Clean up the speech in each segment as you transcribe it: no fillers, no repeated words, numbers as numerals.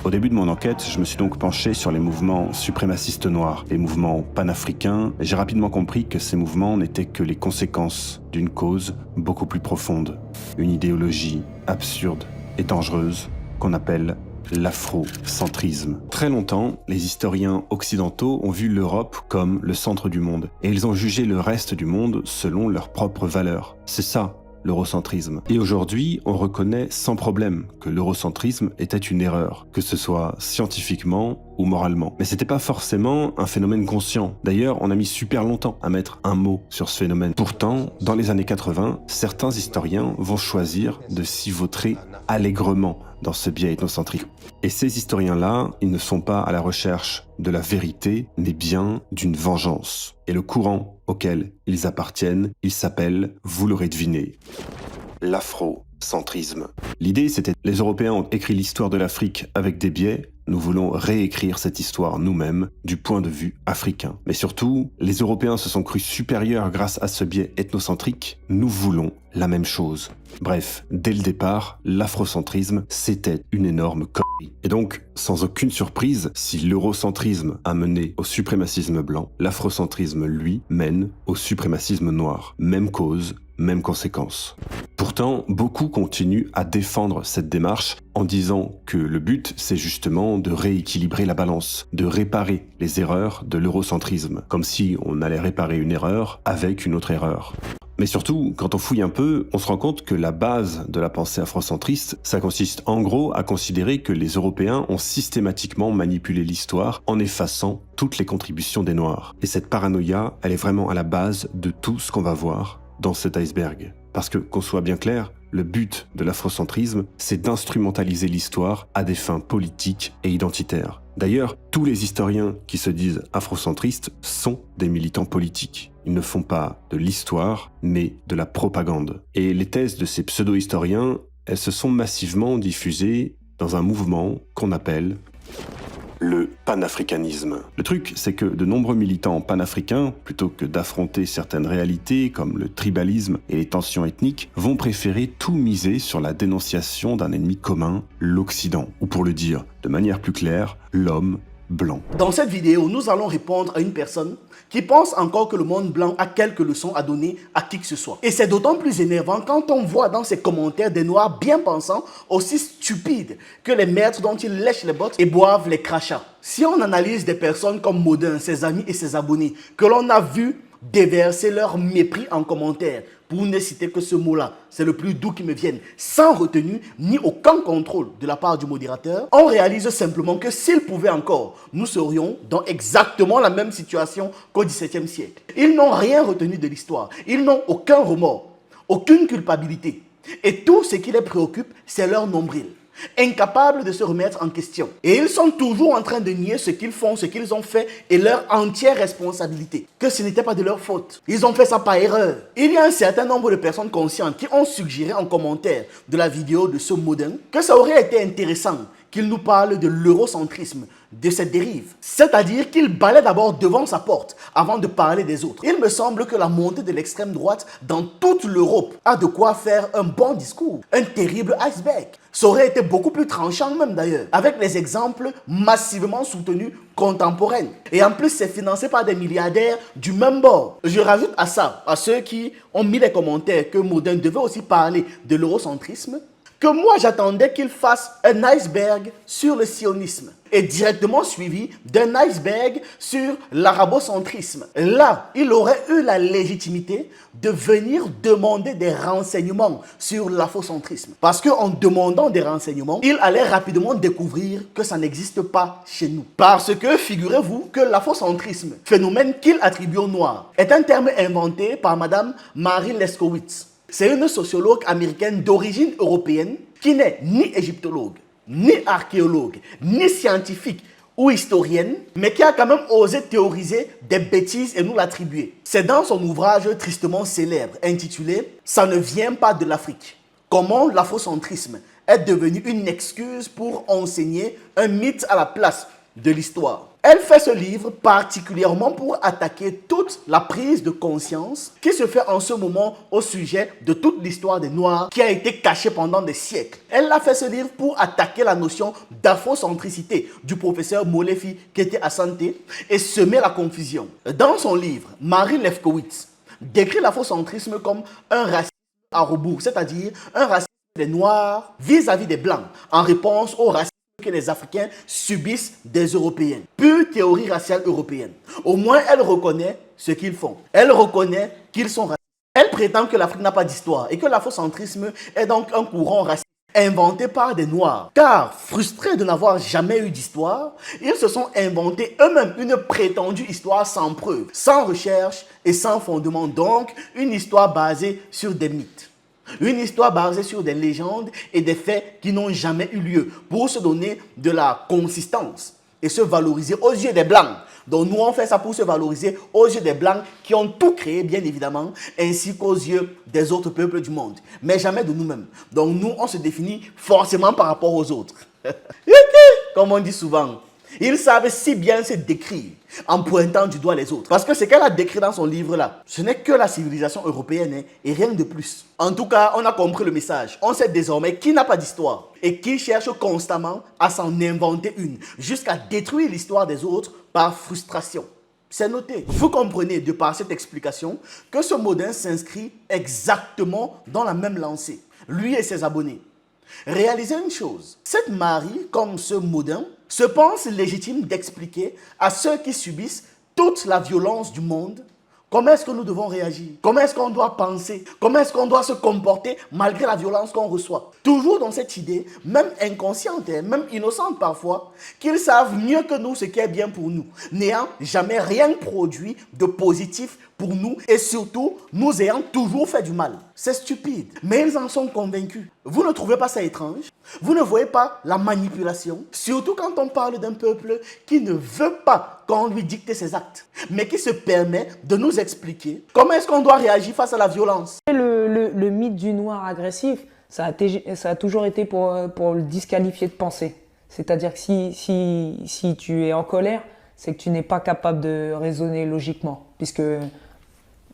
Au début de mon enquête, je me suis donc penché sur les mouvements suprémacistes noirs, les mouvements panafricains, et j'ai rapidement compris que ces mouvements n'étaient que les conséquences d'une cause beaucoup plus profonde, une idéologie absurde et dangereuse qu'on appelle l'afrocentrisme. Très longtemps, les historiens occidentaux ont vu l'Europe comme le centre du monde, et ils ont jugé le reste du monde selon leurs propres valeurs. C'est ça, l'eurocentrisme. Et aujourd'hui, on reconnaît sans problème que l'eurocentrisme était une erreur, que ce soit scientifiquement ou moralement. Mais c'était pas forcément un phénomène conscient. D'ailleurs, on a mis super longtemps à mettre un mot sur ce phénomène. Pourtant, dans les années 80, certains historiens vont choisir de s'y vautrer allègrement dans ce biais ethnocentrique. Et ces historiens-là, ils ne sont pas à la recherche de la vérité, mais bien d'une vengeance. Et le courant auquel ils appartiennent, il s'appelle, vous l'aurez deviné, l'afrocentrisme. L'idée, c'était les Européens ont écrit l'histoire de l'Afrique avec des biais. Nous voulons réécrire cette histoire nous-mêmes du point de vue africain. Mais surtout, les Européens se sont crus supérieurs grâce à ce biais ethnocentrique. Nous voulons la même chose. Bref, dès le départ, l'afrocentrisme, c'était une énorme connerie. Et donc, sans aucune surprise, si l'eurocentrisme a mené au suprémacisme blanc, l'afrocentrisme, lui, mène au suprémacisme noir. Même cause, même conséquence. Pourtant, beaucoup continuent à défendre cette démarche en disant que le but, c'est justement de rééquilibrer la balance, de réparer les erreurs de l'eurocentrisme, comme si on allait réparer une erreur avec une autre erreur. Mais surtout, quand on fouille un peu, on se rend compte que la base de la pensée afrocentriste, ça consiste en gros à considérer que les Européens ont systématiquement manipulé l'histoire en effaçant toutes les contributions des Noirs. Et cette paranoïa, elle est vraiment à la base de tout ce qu'on va voir dans cet iceberg. Parce que, qu'on soit bien clair, le but de l'afrocentrisme, c'est d'instrumentaliser l'histoire à des fins politiques et identitaires. D'ailleurs, tous les historiens qui se disent afrocentristes sont des militants politiques. Ils ne font pas de l'histoire, mais de la propagande. Et les thèses de ces pseudo-historiens, elles se sont massivement diffusées dans un mouvement qu'on appelle le panafricanisme. Le truc, c'est que de nombreux militants panafricains, plutôt que d'affronter certaines réalités comme le tribalisme et les tensions ethniques, vont préférer tout miser sur la dénonciation d'un ennemi commun, l'Occident. Ou pour le dire de manière plus claire, l'homme blanc. Dans cette vidéo, nous allons répondre à une personne qui pense encore que le monde blanc a quelques leçons à donner à qui que ce soit. Et c'est d'autant plus énervant quand on voit dans ses commentaires des noirs bien pensants aussi stupides que les maîtres dont ils lèchent les bottes et boivent les crachats. Si on analyse des personnes comme Modin, ses amis et ses abonnés, que l'on a vu déverser leur mépris en commentaire, pour ne citer que ce mot-là, c'est le plus doux qui me vienne, sans retenue ni aucun contrôle de la part du modérateur, on réalise simplement que s'ils pouvaient encore, nous serions dans exactement la même situation qu'au XVIIe siècle. Ils n'ont rien retenu de l'histoire, ils n'ont aucun remords, aucune culpabilité. Et tout ce qui les préoccupe, c'est leur nombril. Incapables de se remettre en question. Et ils sont toujours en train de nier ce qu'ils font, ce qu'ils ont fait et leur entière responsabilité. Que ce n'était pas de leur faute. Ils ont fait ça par erreur. Il y a un certain nombre de personnes conscientes qui ont suggéré en commentaire de la vidéo de ce Modin que ça aurait été intéressant qu'il nous parle de l'eurocentrisme, de cette dérive. C'est-à-dire qu'il balaie d'abord devant sa porte avant de parler des autres. Il me semble que la montée de l'extrême droite dans toute l'Europe a de quoi faire un bon discours, un terrible iceberg. Ça aurait été beaucoup plus tranchant même d'ailleurs, avec les exemples massivement soutenus contemporains. Et en plus, c'est financé par des milliardaires du même bord. Je rajoute à ça, à ceux qui ont mis les commentaires que Modin devait aussi parler de l'eurocentrisme, que moi j'attendais qu'il fasse un iceberg sur le sionisme et directement suivi d'un iceberg sur l'arabocentrisme. Là, il aurait eu la légitimité de venir demander des renseignements sur l'afrocentrisme. Parce qu'en demandant des renseignements, il allait rapidement découvrir que ça n'existe pas chez nous. Parce que figurez-vous que l'afrocentrisme, phénomène qu'il attribue aux Noirs, est un terme inventé par Madame Mary Leskowitz. C'est une sociologue américaine d'origine européenne qui n'est ni égyptologue, ni archéologue, ni scientifique ou historienne, mais qui a quand même osé théoriser des bêtises et nous l'attribuer. C'est dans son ouvrage tristement célèbre intitulé « Ça ne vient pas de l'Afrique. Comment l'afrocentrisme est devenu une excuse pour enseigner un mythe à la place de l'histoire ». Elle fait ce livre particulièrement pour attaquer toute toute la prise de conscience qui se fait en ce moment au sujet de toute l'histoire des Noirs qui a été cachée pendant des siècles. Elle a fait ce livre pour attaquer la notion d'afrocentricité du professeur Molefi qui était à Santé et semer la confusion. Dans son livre, Marie Lefkowitz décrit l'afrocentrisme comme un racisme à rebours, c'est-à-dire un racisme des Noirs vis-à-vis des Blancs en réponse au racisme que les Africains subissent des Européens. Pure théorie raciale européenne. Au moins, elle reconnaît ce qu'ils font. Elle reconnaît qu'ils sont racistes. Elle prétend que l'Afrique n'a pas d'histoire et que l'afrocentrisme est donc un courant raciste inventé par des Noirs. Car, frustrés de n'avoir jamais eu d'histoire, ils se sont inventés eux-mêmes une prétendue histoire sans preuve, sans recherche et sans fondement. Donc, une histoire basée sur des mythes. Une histoire basée sur des légendes et des faits qui n'ont jamais eu lieu pour se donner de la consistance et se valoriser aux yeux des Blancs. Donc nous on fait ça pour se valoriser aux yeux des Blancs qui ont tout créé bien évidemment ainsi qu'aux yeux des autres peuples du monde. Mais jamais de nous-mêmes. Donc nous on se définit forcément par rapport aux autres. Comme on dit souvent. Ils savent si bien se décrire en pointant du doigt les autres. Parce que ce qu'elle a décrit dans son livre-là, ce n'est que la civilisation européenne et rien de plus. En tout cas, on a compris le message. On sait désormais qui n'a pas d'histoire et qui cherche constamment à s'en inventer une jusqu'à détruire l'histoire des autres par frustration. C'est noté. Vous comprenez de par cette explication que ce modin s'inscrit exactement dans la même lancée. Lui et ses abonnés. Réalisez une chose, cette Marie, comme ce Modin, se pense légitime d'expliquer à ceux qui subissent toute la violence du monde comment est-ce que nous devons réagir, comment est-ce qu'on doit penser, comment est-ce qu'on doit se comporter malgré la violence qu'on reçoit. Toujours dans cette idée, même inconsciente, même innocente parfois, qu'ils savent mieux que nous ce qui est bien pour nous, n'ayant jamais rien produit de positif pour nous et surtout nous ayant toujours fait du mal. C'est stupide, mais ils en sont convaincus. Vous ne trouvez pas ça étrange? Vous ne voyez pas la manipulation? Surtout quand on parle d'un peuple qui ne veut pas qu'on lui dicte ses actes, mais qui se permet de nous expliquer comment est-ce qu'on doit réagir face à la violence. Le mythe du noir agressif, ça a toujours été pour le disqualifier de penser. C'est-à-dire que si tu es en colère, c'est que tu n'es pas capable de raisonner logiquement, puisque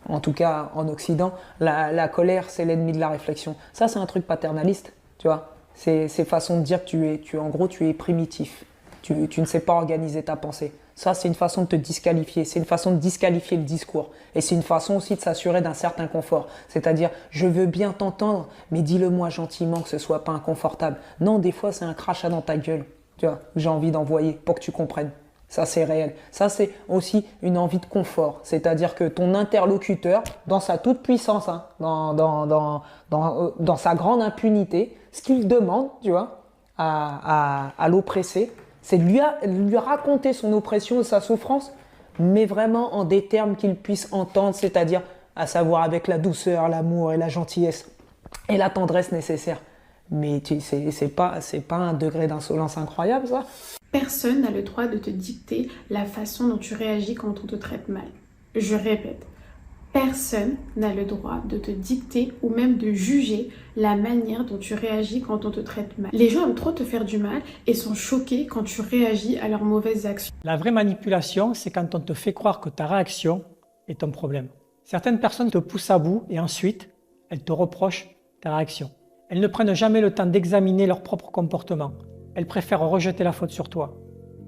en tout cas en Occident, la colère c'est l'ennemi de la réflexion. Ça c'est un truc paternaliste, tu vois. C'est façon de dire que en gros tu es primitif, tu ne sais pas organiser ta pensée. Ça c'est une façon de te disqualifier, c'est une façon de disqualifier le discours. Et c'est une façon aussi de s'assurer d'un certain confort. C'est-à-dire, je veux bien t'entendre, mais dis-le-moi gentiment que ce soit pas inconfortable. Non, des fois c'est un crachat dans ta gueule, tu vois, que j'ai envie d'envoyer pour que tu comprennes. Ça, c'est réel. Ça, c'est aussi une envie de confort. C'est-à-dire que ton interlocuteur, dans sa toute puissance, hein, dans sa grande impunité, ce qu'il demande, tu vois, à l'oppressé, c'est de lui raconter son oppression et sa souffrance, mais vraiment en des termes qu'il puisse entendre, c'est-à-dire, à savoir avec la douceur, l'amour et la gentillesse et la tendresse nécessaires. Mais c'est pas un degré d'insolence incroyable, ça? Personne n'a le droit de te dicter la façon dont tu réagis quand on te traite mal. Je répète, personne n'a le droit de te dicter ou même de juger la manière dont tu réagis quand on te traite mal. Les gens aiment trop te faire du mal et sont choqués quand tu réagis à leurs mauvaises actions. La vraie manipulation, c'est quand on te fait croire que ta réaction est un problème. Certaines personnes te poussent à bout et ensuite, elles te reprochent ta réaction. Elles ne prennent jamais le temps d'examiner leur propre comportement. Elles préfèrent rejeter la faute sur toi.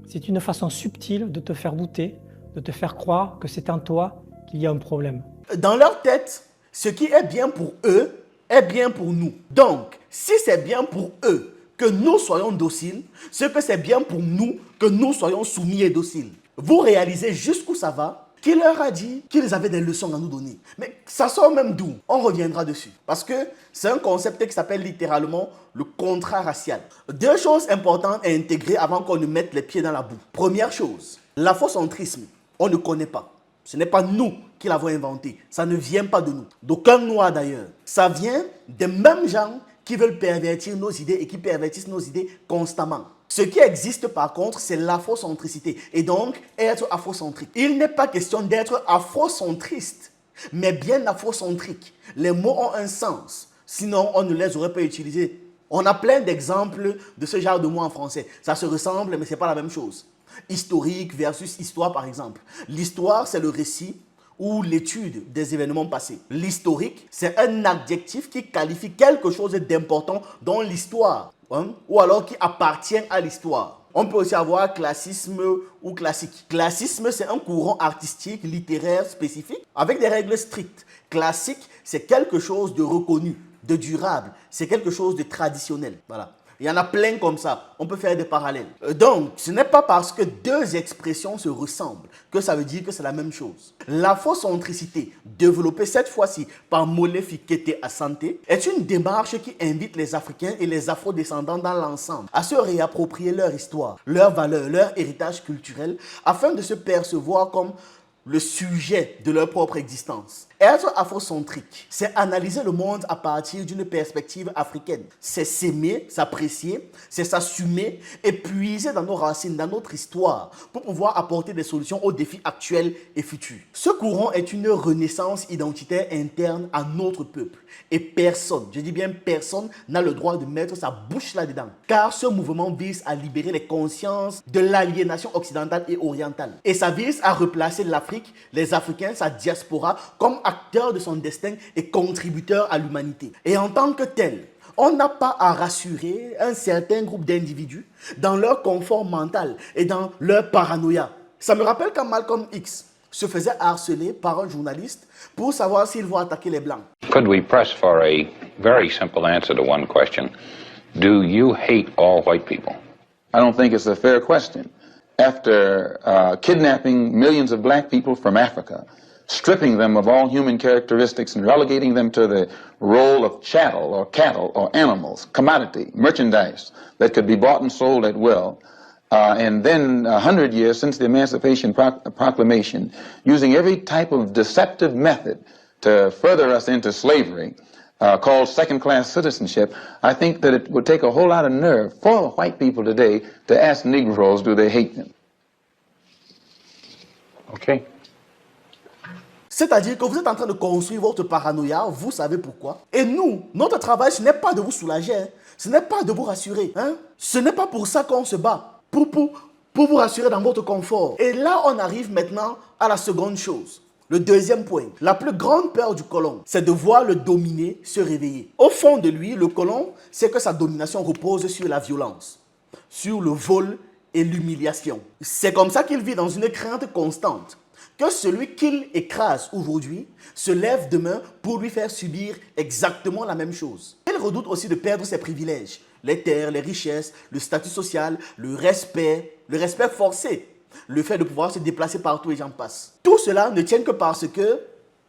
C'est une façon subtile de te faire douter, de te faire croire que c'est en toi qu'il y a un problème. Dans leur tête, ce qui est bien pour eux est bien pour nous. Donc, si c'est bien pour eux que nous soyons dociles, ce que c'est bien pour nous que nous soyons soumis et dociles. Vous réalisez jusqu'où ça va? Qui leur a dit qu'ils avaient des leçons à nous donner? Mais ça sort même d'où? On reviendra dessus. Parce que c'est un concept qui s'appelle littéralement le contrat racial. Deux choses importantes à intégrer avant qu'on ne mette les pieds dans la boue. Première chose, l'afrocentrisme, on ne connaît pas. Ce n'est pas nous qui l'avons inventé. Ça ne vient pas de nous. D'aucun noir d'ailleurs. Ça vient des mêmes gens qui veulent pervertir nos idées et qui pervertissent nos idées constamment. Ce qui existe par contre, c'est l'afrocentricité et donc être afrocentrique. Il n'est pas question d'être afrocentriste, mais bien afrocentrique. Les mots ont un sens, sinon on ne les aurait pas utilisés. On a plein d'exemples de ce genre de mots en français. Ça se ressemble, mais ce n'est pas la même chose. Historique versus histoire par exemple. L'histoire, c'est le récit ou l'étude des événements passés. L'historique, c'est un adjectif qui qualifie quelque chose d'important dans l'histoire, ou alors qui appartient à l'histoire. On peut aussi avoir classicisme ou classique. Classicisme, c'est un courant artistique, littéraire spécifique avec des règles strictes. Classique, c'est quelque chose de reconnu, de durable. C'est quelque chose de traditionnel. Voilà. Il y en a plein comme ça. On peut faire des parallèles. Donc, ce n'est pas parce que deux expressions se ressemblent que ça veut dire que c'est la même chose. L'afrocentricité, développée cette fois-ci par Mole Fikete Asante, est une démarche qui invite les Africains et les afrodescendants dans l'ensemble à se réapproprier leur histoire, leurs valeurs, leur héritage culturel, afin de se percevoir comme le sujet de leur propre existence. Être afrocentrique, c'est analyser le monde à partir d'une perspective africaine. C'est s'aimer, s'apprécier, c'est s'assumer et puiser dans nos racines, dans notre histoire, pour pouvoir apporter des solutions aux défis actuels et futurs. Ce courant est une renaissance identitaire interne à notre peuple. Et personne, je dis bien personne, n'a le droit de mettre sa bouche là-dedans. Car ce mouvement vise à libérer les consciences de l'aliénation occidentale et orientale. Et ça vise à replacer l'Afrique, les Africains, sa diaspora, comme acteurs de son destin et contributeurs à l'humanité. Et en tant que tel, on n'a pas à rassurer un certain groupe d'individus dans leur confort mental et dans leur paranoïa. Ça me rappelle quand Malcolm X se faisait harceler par un journaliste pour savoir s'il va attaquer les Blancs. Could we press for a very simple answer to one question? Do you hate all white people? I don't think it's a fair question. After kidnapping millions of black people from Africa, stripping them of all human characteristics and relegating them to the role of chattel or cattle or animals, commodity, merchandise that could be bought and sold at will, and then 100 years since the Emancipation Proclamation, using every type of deceptive method to further us into slavery, called second-class citizenship, I think that it would take a whole lot of nerve for white people today to ask Negroes, do they hate them? Okay. C'est-à-dire que vous êtes en train de construire votre paranoïa, vous savez pourquoi. Et nous, notre travail, ce n'est pas de vous soulager, hein. Ce n'est pas de vous rassurer. Hein. Ce n'est pas pour ça qu'on se bat, pour vous rassurer dans votre confort. Et là, on arrive maintenant à la seconde chose. Le deuxième point, la plus grande peur du colon, c'est de voir le dominé se réveiller. Au fond de lui, le colon, c'est que sa domination repose sur la violence, sur le vol et l'humiliation. C'est comme ça qu'il vit dans une crainte constante que celui qu'il écrase aujourd'hui se lève demain pour lui faire subir exactement la même chose. Il redoute aussi de perdre ses privilèges, les terres, les richesses, le statut social, le respect forcé, le fait de pouvoir se déplacer partout et j'en passe. Tout cela ne tient que parce que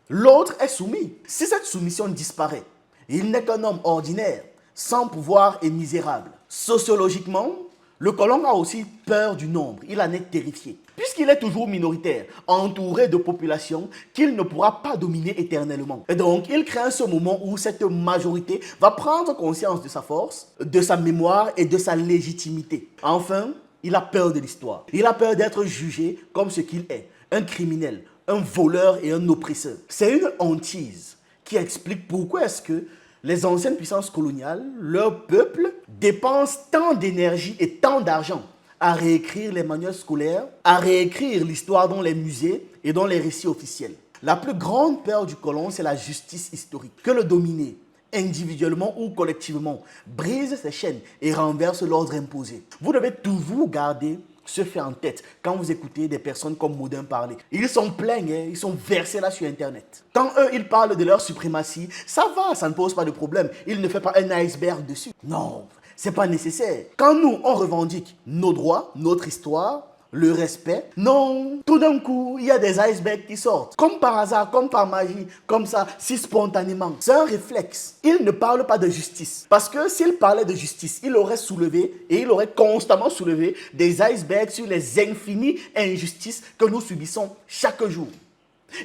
l'autre est soumis. Si cette soumission disparaît, il n'est qu'un homme ordinaire, sans pouvoir et misérable. Sociologiquement, le colon a aussi peur du nombre, il en est terrifié. Puisqu'il est toujours minoritaire, entouré de populations qu'il ne pourra pas dominer éternellement. Et donc, il craint ce moment où cette majorité va prendre conscience de sa force, de sa mémoire et de sa légitimité. Enfin, il a peur de l'histoire. Il a peur d'être jugé comme ce qu'il est, un criminel, un voleur et un oppresseur. C'est une hantise qui explique pourquoi est-ce que les anciennes puissances coloniales, leur peuple, dépensent tant d'énergie et tant d'argent à réécrire les manuels scolaires, à réécrire l'histoire dans les musées et dans les récits officiels. La plus grande peur du colon, c'est la justice historique. Que le dominé, individuellement ou collectivement, brise ses chaînes et renverse l'ordre imposé. Vous devez toujours garder ce fait en tête quand vous écoutez des personnes comme Modin parler. Ils sont pleins, ils sont versés là sur Internet. Quand eux, ils parlent de leur suprématie, ça va, ça ne pose pas de problème. Ils ne font pas un iceberg dessus. Non, c'est pas nécessaire. Quand nous, on revendique nos droits, notre histoire, le respect, non, tout d'un coup, il y a des icebergs qui sortent. Comme par hasard, comme par magie, comme ça, si spontanément. C'est un réflexe. Il ne parle pas de justice. Parce que s'il parlait de justice, il aurait soulevé et il aurait constamment soulevé des icebergs sur les infinies injustices que nous subissons chaque jour.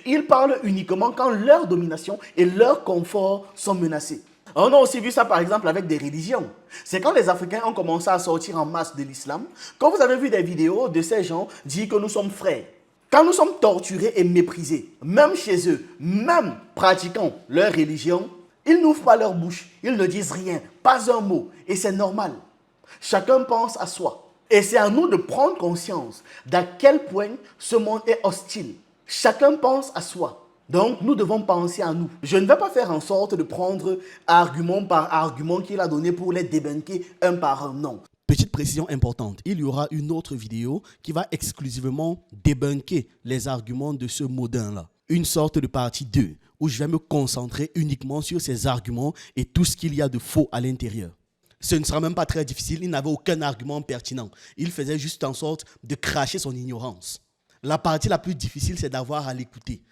Il parle uniquement quand leur domination et leur confort sont menacés. On a aussi vu ça par exemple avec des religions. C'est quand les Africains ont commencé à sortir en masse de l'islam, quand vous avez vu des vidéos de ces gens dire que nous sommes frères. Quand nous sommes torturés et méprisés, même chez eux, même pratiquant leur religion, ils n'ouvrent pas leur bouche, ils ne disent rien, pas un mot, et c'est normal. Chacun pense à soi. Et c'est à nous de prendre conscience d'à quel point ce monde est hostile. Chacun pense à soi. Donc, nous devons penser à nous. Je ne vais pas faire en sorte de prendre argument par argument qu'il a donné pour les débunker un par un, non. Petite précision importante, il y aura une autre vidéo qui va exclusivement débunker les arguments de ce Modin-là. Une sorte de partie 2, où je vais me concentrer uniquement sur ces arguments et tout ce qu'il y a de faux à l'intérieur. Ce ne sera même pas très difficile, il n'avait aucun argument pertinent. Il faisait juste en sorte de cracher son ignorance. La partie la plus difficile, c'est d'avoir à l'écouter.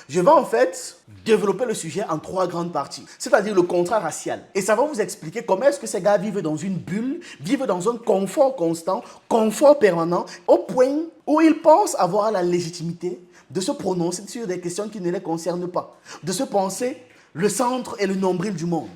Je vais en fait développer le sujet en 3 grandes parties, c'est-à-dire le contrat racial. Et ça va vous expliquer comment est-ce que ces gars vivent dans une bulle, vivent dans un confort constant, confort permanent, au point où ils pensent avoir la légitimité de se prononcer sur des questions qui ne les concernent pas, de se penser le centre et le nombril du monde.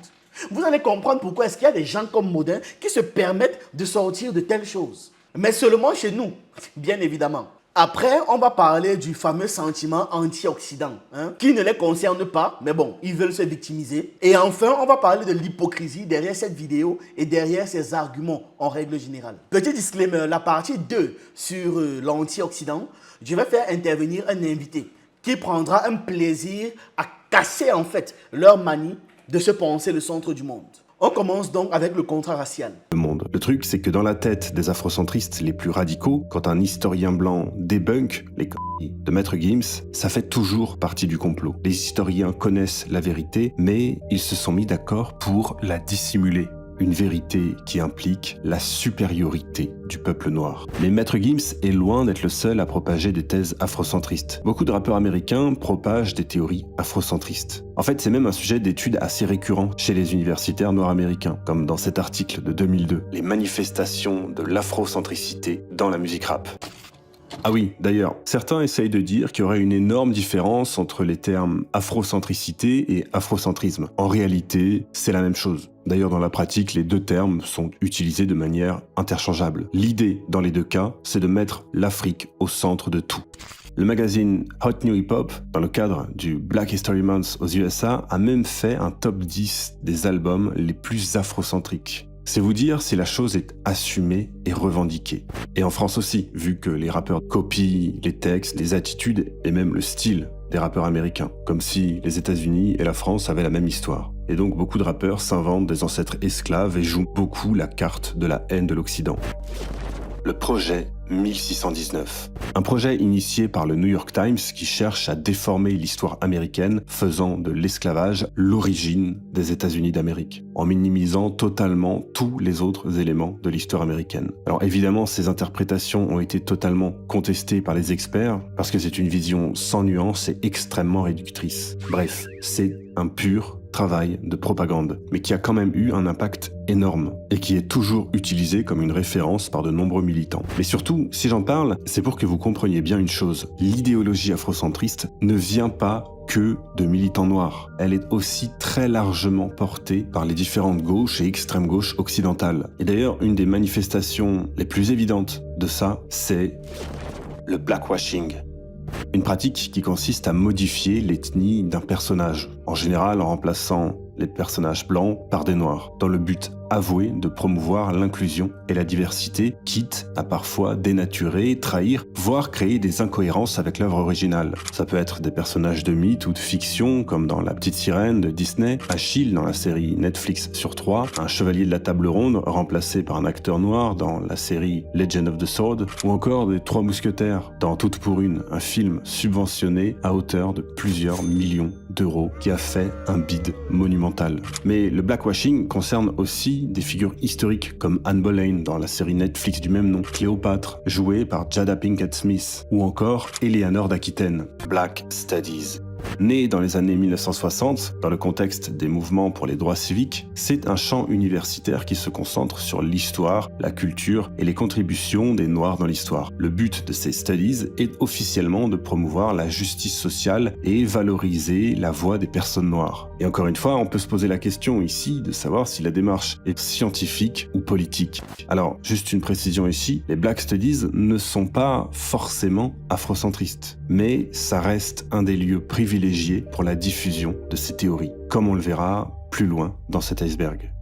Vous allez comprendre pourquoi est-ce qu'il y a des gens comme Modin qui se permettent de sortir de telles choses. Mais seulement chez nous, bien évidemment. Après, on va parler du fameux sentiment anti-Occident, qui ne les concerne pas, mais bon, ils veulent se victimiser. Et enfin, on va parler de l'hypocrisie derrière cette vidéo et derrière ces arguments en règle générale. Petit disclaimer, la partie 2 sur l'anti-Occident, je vais faire intervenir un invité qui prendra un plaisir à casser en fait leur manie de se penser le centre du monde. On commence donc avec le contrat racial. Le truc, c'est que dans la tête des afrocentristes les plus radicaux, quand un historien blanc débunk les conneries de Maître Gims, ça fait toujours partie du complot. Les historiens connaissent la vérité, mais ils se sont mis d'accord pour la dissimuler. Une vérité qui implique la supériorité du peuple noir. Mais Maître Gims est loin d'être le seul à propager des thèses afrocentristes. Beaucoup de rappeurs américains propagent des théories afrocentristes. En fait, c'est même un sujet d'étude assez récurrent chez les universitaires noirs américains, comme dans cet article de 2002, les manifestations de l'afrocentricité dans la musique rap. Ah oui, d'ailleurs, certains essayent de dire qu'il y aurait une énorme différence entre les termes afrocentricité et afrocentrisme. En réalité, c'est la même chose. D'ailleurs, dans la pratique, les deux termes sont utilisés de manière interchangeable. L'idée, dans les deux cas, c'est de mettre l'Afrique au centre de tout. Le magazine Hot New Hip Hop, dans le cadre du Black History Month aux USA, a même fait un top 10 des albums les plus afrocentriques. C'est vous dire si la chose est assumée et revendiquée. Et en France aussi, vu que les rappeurs copient les textes, les attitudes et même le style des rappeurs américains, comme si les États-Unis et la France avaient la même histoire. Et donc beaucoup de rappeurs s'inventent des ancêtres esclaves et jouent beaucoup la carte de la haine de l'Occident. Le projet 1619. Un projet initié par le New York Times qui cherche à déformer l'histoire américaine, faisant de l'esclavage l'origine des États-Unis d'Amérique, en minimisant totalement tous les autres éléments de l'histoire américaine. Alors évidemment, ces interprétations ont été totalement contestées par les experts, parce que c'est une vision sans nuance et extrêmement réductrice. Bref, c'est un pur travail de propagande, mais qui a quand même eu un impact énorme et qui est toujours utilisé comme une référence par de nombreux militants. Mais surtout, si j'en parle, c'est pour que vous compreniez bien une chose. L'idéologie afrocentriste ne vient pas que de militants noirs. Elle est aussi très largement portée par les différentes gauches et extrêmes gauches occidentales. Et d'ailleurs, une des manifestations les plus évidentes de ça, c'est le blackwashing. Une pratique qui consiste à modifier l'ethnie d'un personnage, en général en remplaçant les personnages blancs par des noirs, dans le but avoué de promouvoir l'inclusion et la diversité, quitte à parfois dénaturer, trahir, voire créer des incohérences avec l'œuvre originale. Ça peut être des personnages de mythe ou de fiction, comme dans La Petite Sirène de Disney, Achille dans la série Netflix sur 3, un chevalier de la table ronde remplacé par un acteur noir dans la série Legend of the Sword, ou encore des Trois Mousquetaires dans Toutes pour une, un film subventionné à hauteur de plusieurs millions d'euros qui a fait un bid monumental. Mais le blackwashing concerne aussi des figures historiques comme Anne Boleyn dans la série Netflix du même nom, Cléopâtre, jouée par Jada Pinkett Smith, ou encore Éléanore d'Aquitaine, Black Studies. Né dans les années 1960, dans le contexte des mouvements pour les droits civiques, c'est un champ universitaire qui se concentre sur l'histoire, la culture et les contributions des Noirs dans l'histoire. Le but de ces studies est officiellement de promouvoir la justice sociale et valoriser la voix des personnes noires. Et encore une fois, on peut se poser la question ici de savoir si la démarche est scientifique ou politique. Alors, juste une précision ici, les Black Studies ne sont pas forcément afrocentristes, mais ça reste un des lieux privilégiés pour la diffusion de ces théories, comme on le verra plus loin dans cet iceberg.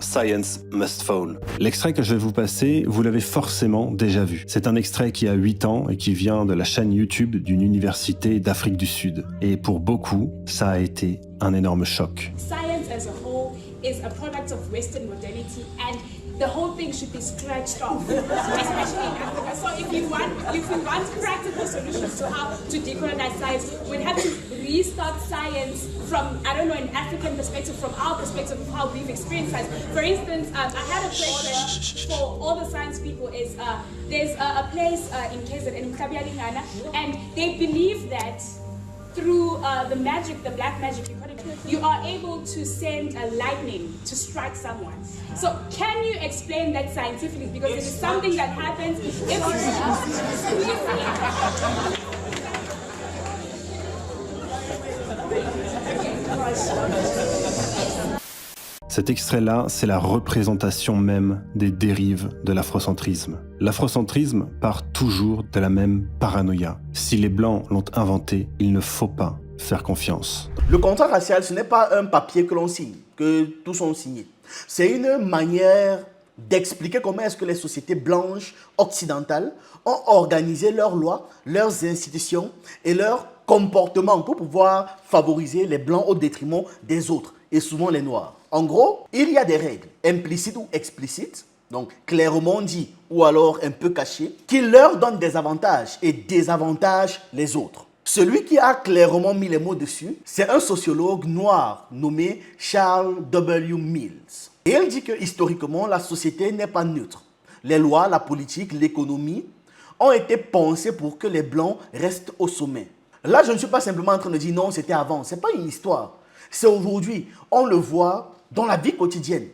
Science Must Fall. L'extrait que je vais vous passer, vous l'avez forcément déjà vu. C'est un extrait qui a 8 ans et qui vient de la chaîne YouTube d'une université d'Afrique du Sud. Et pour beaucoup, ça a été un énorme choc. Science as a whole is a product of Western modernity and the whole thing should be scratched off, especially in Africa. So if we want practical solutions to how to decolonize science, we'd have to restart science from, I don't know, an African perspective, from our perspective of how we've experienced science. For instance, I had a question for all the science people is, there's a place in KZN, in Kabialingana, and they believe that through the magic, the black magic, you are able to send a lightning to strike someone. So can you explain that scientifically? Because it is something that happens if Cet extrait-là, c'est la représentation même des dérives de l'afrocentrisme. L'afrocentrisme part toujours de la même paranoïa. Si les Blancs l'ont inventé, il ne faut pas faire confiance. Le contrat racial, ce n'est pas un papier que l'on signe, que tous ont signé. C'est une manière d'expliquer comment est-ce que les sociétés blanches occidentales ont organisé leurs lois, leurs institutions et leurs comportements pour pouvoir favoriser les Blancs au détriment des autres, et souvent les Noirs. En gros, il y a des règles implicites ou explicites, donc clairement dit ou alors un peu cachées, qui leur donnent des avantages et désavantagent les autres. Celui qui a clairement mis les mots dessus, c'est un sociologue noir nommé Charles W. Mills. Et il dit que historiquement, la société n'est pas neutre. Les lois, la politique, l'économie ont été pensées pour que les Blancs restent au sommet. Là, je ne suis pas simplement en train de dire non, c'était avant. Ce n'est pas une histoire. C'est aujourd'hui. On le voit dans la vie quotidienne,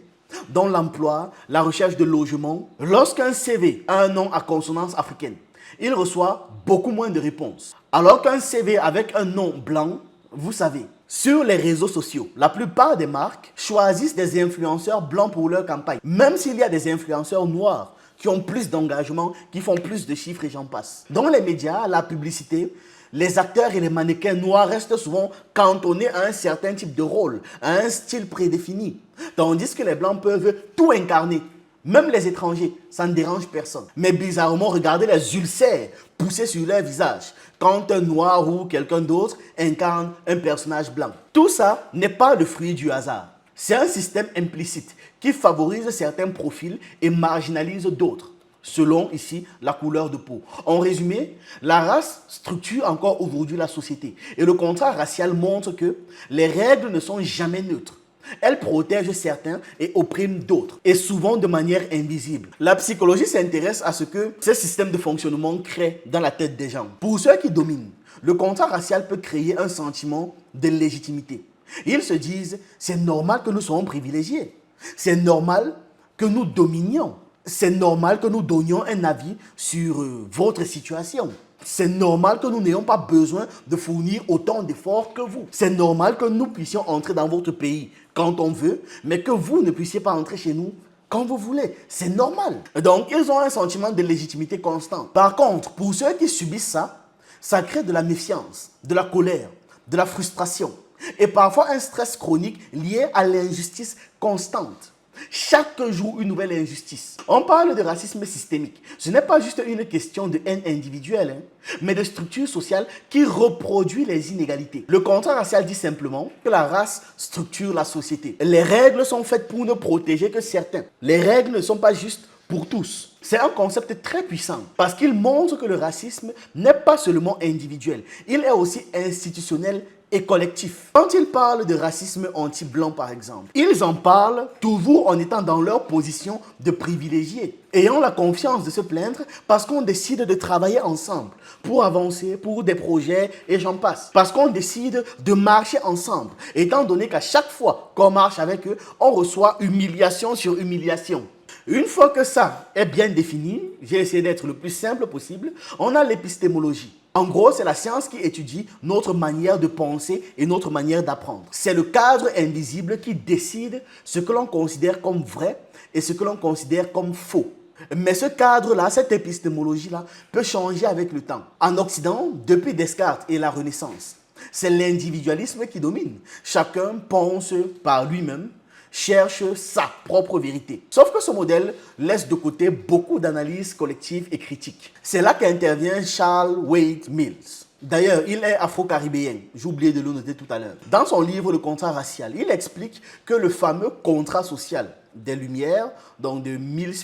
dans l'emploi, la recherche de logement. Lorsqu'un CV a un nom à consonance africaine, il reçoit beaucoup moins de réponses. Alors qu'un CV avec un nom blanc, vous savez, sur les réseaux sociaux, la plupart des marques choisissent des influenceurs blancs pour leur campagne. Même s'il y a des influenceurs noirs qui ont plus d'engagement, qui font plus de chiffres et j'en passe. Dans les médias, la publicité, les acteurs et les mannequins noirs restent souvent cantonnés à un certain type de rôle, à un style prédéfini. Tandis que les blancs peuvent tout incarner. Même les étrangers, ça ne dérange personne. Mais bizarrement, regardez les ulcères poussés sur leur visage quand un noir ou quelqu'un d'autre incarne un personnage blanc. Tout ça n'est pas le fruit du hasard. C'est un système implicite qui favorise certains profils et marginalise d'autres, selon ici la couleur de peau. En résumé, la race structure encore aujourd'hui la société. Et le contrat racial montre que les règles ne sont jamais neutres. Elles protègent certains et oppriment d'autres, et souvent de manière invisible. La psychologie s'intéresse à ce que ce système de fonctionnement crée dans la tête des gens. Pour ceux qui dominent, le contrat racial peut créer un sentiment de légitimité. Ils se disent, c'est normal que nous soyons privilégiés. C'est normal que nous dominions. C'est normal que nous donnions un avis sur votre situation. C'est normal que nous n'ayons pas besoin de fournir autant d'efforts que vous. C'est normal que nous puissions entrer dans votre pays quand on veut, mais que vous ne puissiez pas entrer chez nous quand vous voulez. C'est normal. Donc, ils ont un sentiment de légitimité constant. Par contre, pour ceux qui subissent ça, ça crée de la méfiance, de la colère, de la frustration et parfois un stress chronique lié à l'injustice constante. Chaque jour, une nouvelle injustice. On parle de racisme systémique. Ce n'est pas juste une question de haine individuelle, mais de structure sociale qui reproduit les inégalités. Le contrat racial dit simplement que la race structure la société. Les règles sont faites pour ne protéger que certains. Les règles ne sont pas juste pour tous. C'est un concept très puissant parce qu'il montre que le racisme n'est pas seulement individuel, il est aussi institutionnel et collectif. Quand ils parlent de racisme anti-blanc par exemple, ils en parlent toujours en étant dans leur position de privilégiés, ayant la confiance de se plaindre parce qu'on décide de travailler ensemble pour avancer, pour des projets et j'en passe. Parce qu'on décide de marcher ensemble, étant donné qu'à chaque fois qu'on marche avec eux, on reçoit humiliation sur humiliation. Une fois que ça est bien défini, j'ai essayé d'être le plus simple possible, on a l'épistémologie. En gros, c'est la science qui étudie notre manière de penser et notre manière d'apprendre. C'est le cadre invisible qui décide ce que l'on considère comme vrai et ce que l'on considère comme faux. Mais ce cadre-là, cette épistémologie-là, peut changer avec le temps. En Occident, depuis Descartes et la Renaissance, c'est l'individualisme qui domine. Chacun pense par lui-même, cherche sa propre vérité. Sauf que ce modèle laisse de côté beaucoup d'analyses collectives et critiques. C'est là qu'intervient Charles Wade Mills. D'ailleurs, il est afro-caribéen, j'ai oublié de le noter tout à l'heure. Dans son livre Le contrat racial, il explique que le fameux contrat social des Lumières, donc de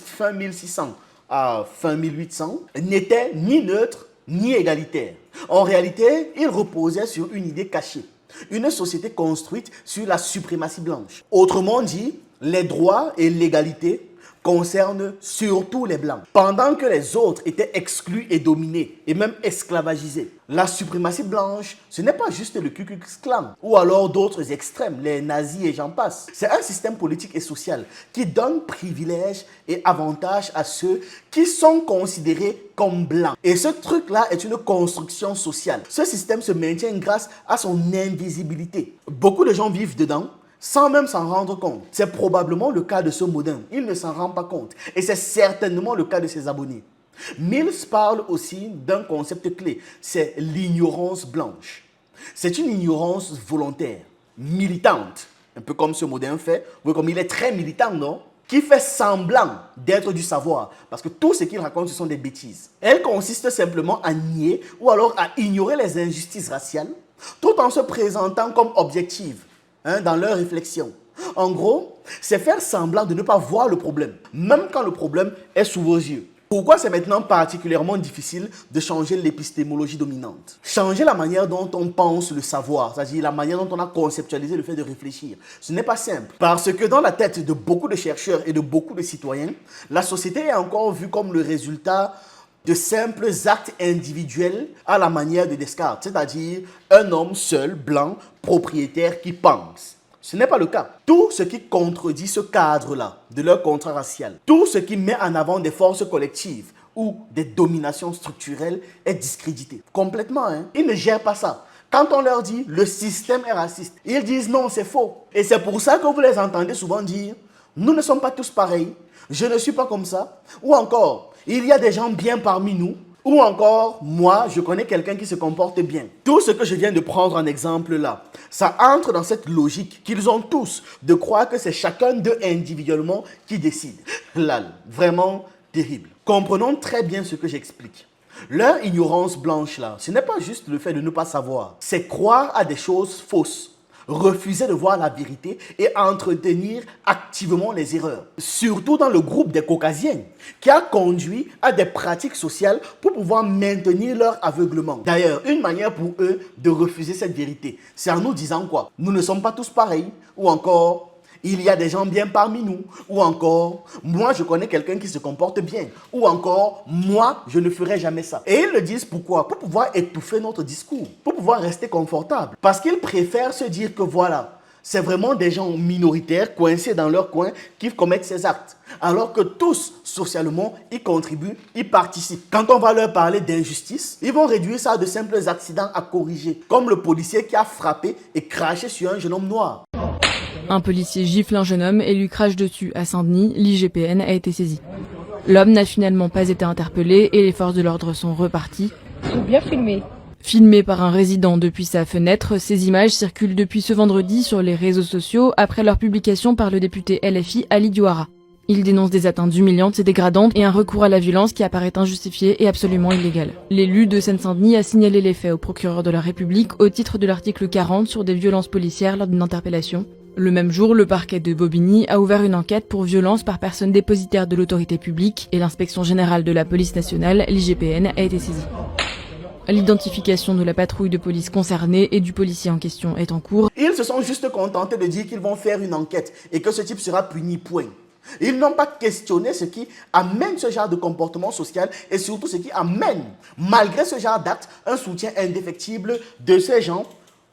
fin 1600 à fin 1800, n'était ni neutre ni égalitaire. En réalité, il reposait sur une idée cachée. Une société construite sur la suprématie blanche. Autrement dit, les droits et l'égalité concernent surtout les blancs, pendant que les autres étaient exclus et dominés, et même esclavagisés. La suprématie blanche, ce n'est pas juste le Ku Klux Klan, ou alors d'autres extrêmes, les nazis et j'en passe. C'est un système politique et social qui donne privilèges et avantages à ceux qui sont considérés comme blancs. Et ce truc-là est une construction sociale. Ce système se maintient grâce à son invisibilité. Beaucoup de gens vivent dedans, sans même s'en rendre compte. C'est probablement le cas de ce modem. Il ne s'en rend pas compte. Et c'est certainement le cas de ses abonnés. Mills parle aussi d'un concept clé. C'est l'ignorance blanche. C'est une ignorance volontaire, militante. Un peu comme ce modem fait. Vous voyez comme il est très militant, non? Qui fait semblant d'être du savoir. Parce que tout ce qu'il raconte, ce sont des bêtises. Elle consiste simplement à nier ou alors à ignorer les injustices raciales tout en se présentant comme objective dans leur réflexion. En gros, c'est faire semblant de ne pas voir le problème, même quand le problème est sous vos yeux. Pourquoi c'est maintenant particulièrement difficile de changer l'épistémologie dominante? Changer la manière dont on pense le savoir, c'est-à-dire la manière dont on a conceptualisé le fait de réfléchir. Ce n'est pas simple, parce que dans la tête de beaucoup de chercheurs et de beaucoup de citoyens, la société est encore vue comme le résultat de simples actes individuels à la manière de Descartes, c'est-à-dire un homme seul, blanc, propriétaire qui pense. Ce n'est pas le cas. Tout ce qui contredit ce cadre-là de leur contrat racial, tout ce qui met en avant des forces collectives ou des dominations structurelles est discrédité. Complètement, hein. Ils ne gèrent pas ça. Quand on leur dit « le système est raciste », ils disent « non, c'est faux ». Et c'est pour ça que vous les entendez souvent dire « nous ne sommes pas tous pareils, je ne suis pas comme ça » ou encore « il y a des gens bien parmi nous » ou encore « moi, je connais quelqu'un qui se comporte bien ». Tout ce que je viens de prendre en exemple là, ça entre dans cette logique qu'ils ont tous de croire que c'est chacun d'eux individuellement qui décide. Là, vraiment terrible. Comprenons très bien ce que j'explique. Leur ignorance blanche là, ce n'est pas juste le fait de ne pas savoir, c'est croire à des choses fausses, refuser de voir la vérité et entretenir activement les erreurs. Surtout dans le groupe des caucasiens, qui a conduit à des pratiques sociales pour pouvoir maintenir leur aveuglement. D'ailleurs, une manière pour eux de refuser cette vérité, c'est en nous disant quoi? Nous ne sommes pas tous pareils, ou encore il y a des gens bien parmi nous, ou encore moi je connais quelqu'un qui se comporte bien, ou encore moi je ne ferai jamais ça. Et ils le disent pourquoi? Pour pouvoir étouffer notre discours, pour pouvoir rester confortable. Parce qu'ils préfèrent se dire que voilà, c'est vraiment des gens minoritaires coincés dans leur coin qui commettent ces actes. Alors que tous, socialement, y contribuent, y participent. Quand on va leur parler d'injustice, ils vont réduire ça à de simples accidents à corriger, comme le policier qui a frappé et craché sur un jeune homme noir. Un policier gifle un jeune homme et lui crache dessus. À Saint-Denis, l'IGPN a été saisi. L'homme n'a finalement pas été interpellé et les forces de l'ordre sont reparties. J'ai bien filmé. Filmé par un résident depuis sa fenêtre, ces images circulent depuis ce vendredi sur les réseaux sociaux après leur publication par le député LFI Ali Diouara. Il dénonce des atteintes humiliantes et dégradantes et un recours à la violence qui apparaît injustifié et absolument illégal. L'élu de Seine-Saint-Denis a signalé les faits au procureur de la République au titre de l'article 40 sur des violences policières lors d'une interpellation. Le même jour, le parquet de Bobigny a ouvert une enquête pour violence par personne dépositaire de l'autorité publique et l'inspection générale de la police nationale, l'IGPN, a été saisie. L'identification de la patrouille de police concernée et du policier en question est en cours. Ils se sont juste contentés de dire qu'ils vont faire une enquête et que ce type sera puni, point. Ils n'ont pas questionné ce qui amène ce genre de comportement social et surtout ce qui amène, malgré ce genre d'acte, un soutien indéfectible de ces gens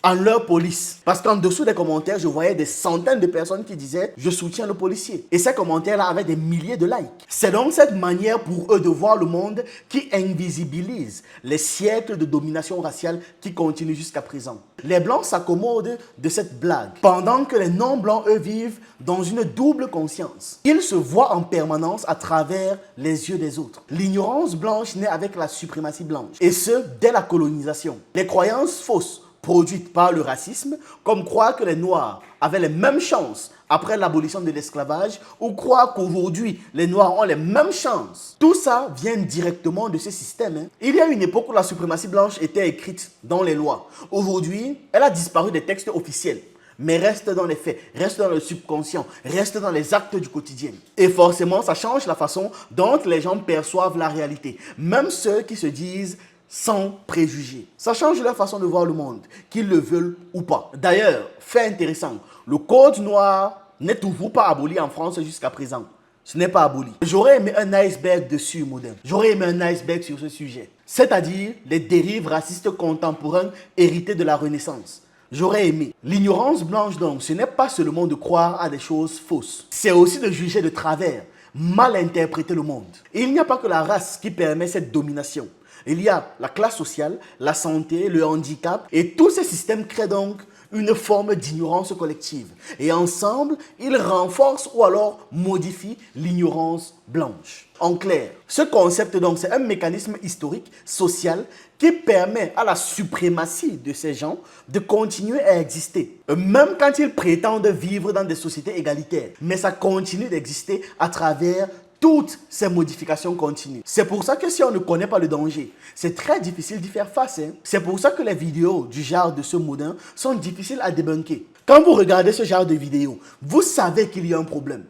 en leur police. Parce qu'en dessous des commentaires, je voyais des centaines de personnes qui disaient « je soutiens le policier ». Et ces commentaires-là avaient des milliers de likes. C'est donc cette manière pour eux de voir le monde qui invisibilise les siècles de domination raciale qui continuent jusqu'à présent. Les Blancs s'accommodent de cette blague, pendant que les non-Blancs, eux, vivent dans une double conscience. Ils se voient en permanence à travers les yeux des autres. L'ignorance blanche naît avec la suprématie blanche, et ce, dès la colonisation. Les croyances fausses produite par le racisme, comme croire que les Noirs avaient les mêmes chances après l'abolition de l'esclavage ou croire qu'aujourd'hui les Noirs ont les mêmes chances. Tout ça vient directement de ce système. Il y a une époque où la suprématie blanche était écrite dans les lois. Aujourd'hui, elle a disparu des textes officiels, mais reste dans les faits, reste dans le subconscient, reste dans les actes du quotidien. Et forcément, ça change la façon dont les gens perçoivent la réalité, même ceux qui se disent sans préjugés. Ça change leur façon de voir le monde, qu'ils le veulent ou pas. D'ailleurs, fait intéressant, le code noir n'est toujours pas aboli en France jusqu'à présent. Ce n'est pas aboli. J'aurais aimé un iceberg dessus, Modern. J'aurais aimé un iceberg sur ce sujet. C'est-à-dire les dérives racistes contemporaines héritées de la Renaissance. J'aurais aimé. L'ignorance blanche, donc, ce n'est pas seulement de croire à des choses fausses. C'est aussi de juger de travers, mal interpréter le monde. Et il n'y a pas que la race qui permet cette domination. Il y a la classe sociale, la santé, le handicap, et tous ces systèmes créent donc une forme d'ignorance collective. Et ensemble, ils renforcent ou alors modifient l'ignorance blanche. En clair, ce concept donc, c'est un mécanisme historique, social, qui permet à la suprématie de ces gens de continuer à exister. Même quand ils prétendent vivre dans des sociétés égalitaires. Mais ça continue d'exister à travers toutes ces modifications continues. C'est pour ça que si on ne connaît pas le danger, c'est très difficile d'y faire face. C'est pour ça que les vidéos du genre de ce Modern sont difficiles à débunker. Quand vous regardez ce genre de vidéos, vous savez qu'il y a un problème.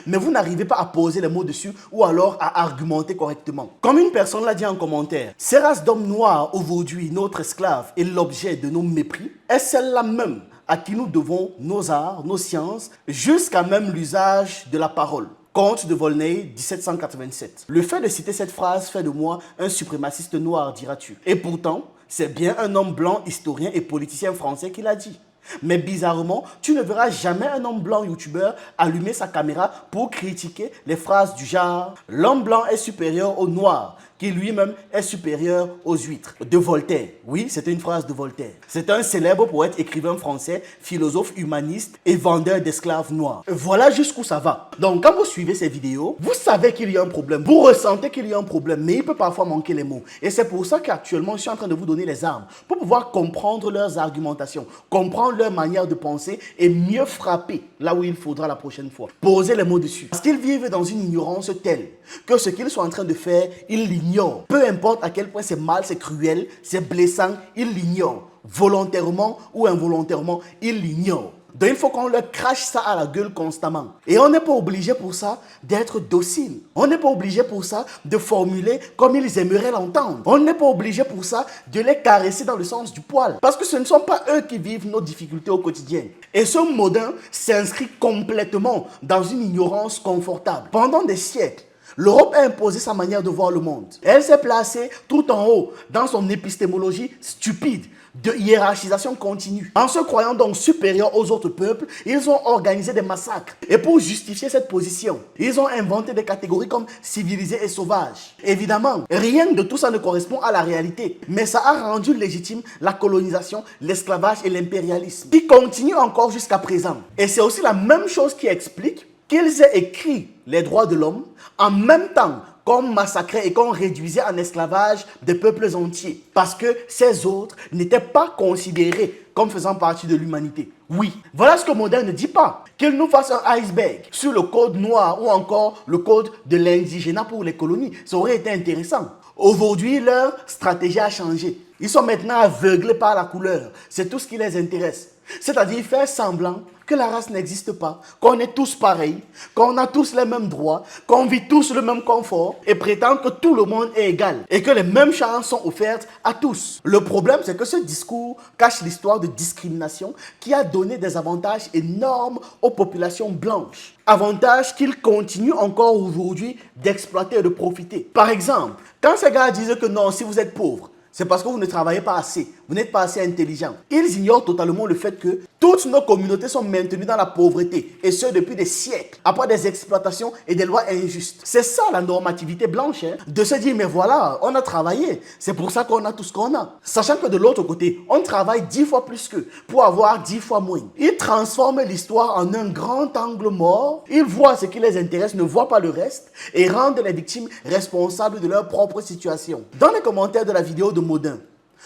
Mais vous n'arrivez pas à poser les mots dessus ou alors à argumenter correctement. Comme une personne l'a dit en commentaire, ces races d'hommes noirs aujourd'hui, notre esclave et l'objet de nos mépris, est celle-là même à qui nous devons nos arts, nos sciences, jusqu'à même l'usage de la parole. Conte de Volney, 1787. Le fait de citer cette phrase fait de moi un suprémaciste noir, diras-tu. Et pourtant, c'est bien un homme blanc, historien et politicien français qui l'a dit. Mais bizarrement, tu ne verras jamais un homme blanc youtubeur allumer sa caméra pour critiquer les phrases du genre « L'homme blanc est supérieur au noir » qui lui-même est supérieur aux huîtres. De Voltaire. Oui, c'était une phrase de Voltaire. C'est un célèbre poète, écrivain français, philosophe humaniste et vendeur d'esclaves noirs. Voilà jusqu'où ça va. Donc, quand vous suivez ces vidéos, vous savez qu'il y a un problème. Vous ressentez qu'il y a un problème, mais il peut parfois manquer les mots. Et c'est pour ça qu'actuellement, je suis en train de vous donner les armes pour pouvoir comprendre leurs argumentations, comprendre leur manière de penser et mieux frapper là où il faudra la prochaine fois. Poser les mots dessus. Parce qu'ils vivent dans une ignorance telle que ce qu'ils sont en train de faire, ils l'ignorent. Peu importe à quel point c'est mal, c'est cruel, c'est blessant, ils l'ignorent. Volontairement ou involontairement, ils l'ignorent. Donc il faut qu'on leur crache ça à la gueule constamment. Et on n'est pas obligé pour ça d'être docile. On n'est pas obligé pour ça de formuler comme ils aimeraient l'entendre. On n'est pas obligé pour ça de les caresser dans le sens du poil. Parce que ce ne sont pas eux qui vivent nos difficultés au quotidien. Et ce Modern s'inscrit complètement dans une ignorance confortable. Pendant des siècles, l'Europe a imposé sa manière de voir le monde. Elle s'est placée tout en haut dans son épistémologie stupide de hiérarchisation continue. En se croyant donc supérieurs aux autres peuples, ils ont organisé des massacres. Et pour justifier cette position, ils ont inventé des catégories comme civilisés et sauvages. Évidemment, rien de tout ça ne correspond à la réalité. Mais ça a rendu légitime la colonisation, l'esclavage et l'impérialisme, qui continuent encore jusqu'à présent. Et c'est aussi la même chose qui explique qu'ils aient écrit les droits de l'homme en même temps qu'on massacrait et qu'on réduisait en esclavage des peuples entiers. Parce que ces autres n'étaient pas considérés comme faisant partie de l'humanité. Oui, voilà ce que Modern ne dit pas. Qu'il nous fasse un iceberg sur le code noir ou encore le code de l'indigénat pour les colonies. Ça aurait été intéressant. Aujourd'hui, leur stratégie a changé. Ils sont maintenant aveuglés par la couleur. C'est tout ce qui les intéresse. C'est-à-dire faire semblant que la race n'existe pas, qu'on est tous pareils, qu'on a tous les mêmes droits, qu'on vit tous le même confort et prétendre que tout le monde est égal et que les mêmes chances sont offertes à tous. Le problème, c'est que ce discours cache l'histoire de discrimination qui a donné des avantages énormes aux populations blanches. Avantages qu'ils continuent encore aujourd'hui d'exploiter et de profiter. Par exemple, quand ces gars disent que non, si vous êtes pauvre, c'est parce que vous ne travaillez pas assez, vous n'êtes pas assez intelligent. Ils ignorent totalement le fait que toutes nos communautés sont maintenues dans la pauvreté, et ce depuis des siècles, après des exploitations et des lois injustes. C'est ça la normativité blanche, de se dire mais voilà, on a travaillé, c'est pour ça qu'on a tout ce qu'on a. Sachant que de l'autre côté, on travaille 10 fois plus qu'eux pour avoir 10 fois moins. Ils transforment l'histoire en un grand angle mort, ils voient ce qui les intéresse, ne voient pas le reste, et rendent les victimes responsables de leur propre situation. Dans les commentaires de la vidéo de Modern,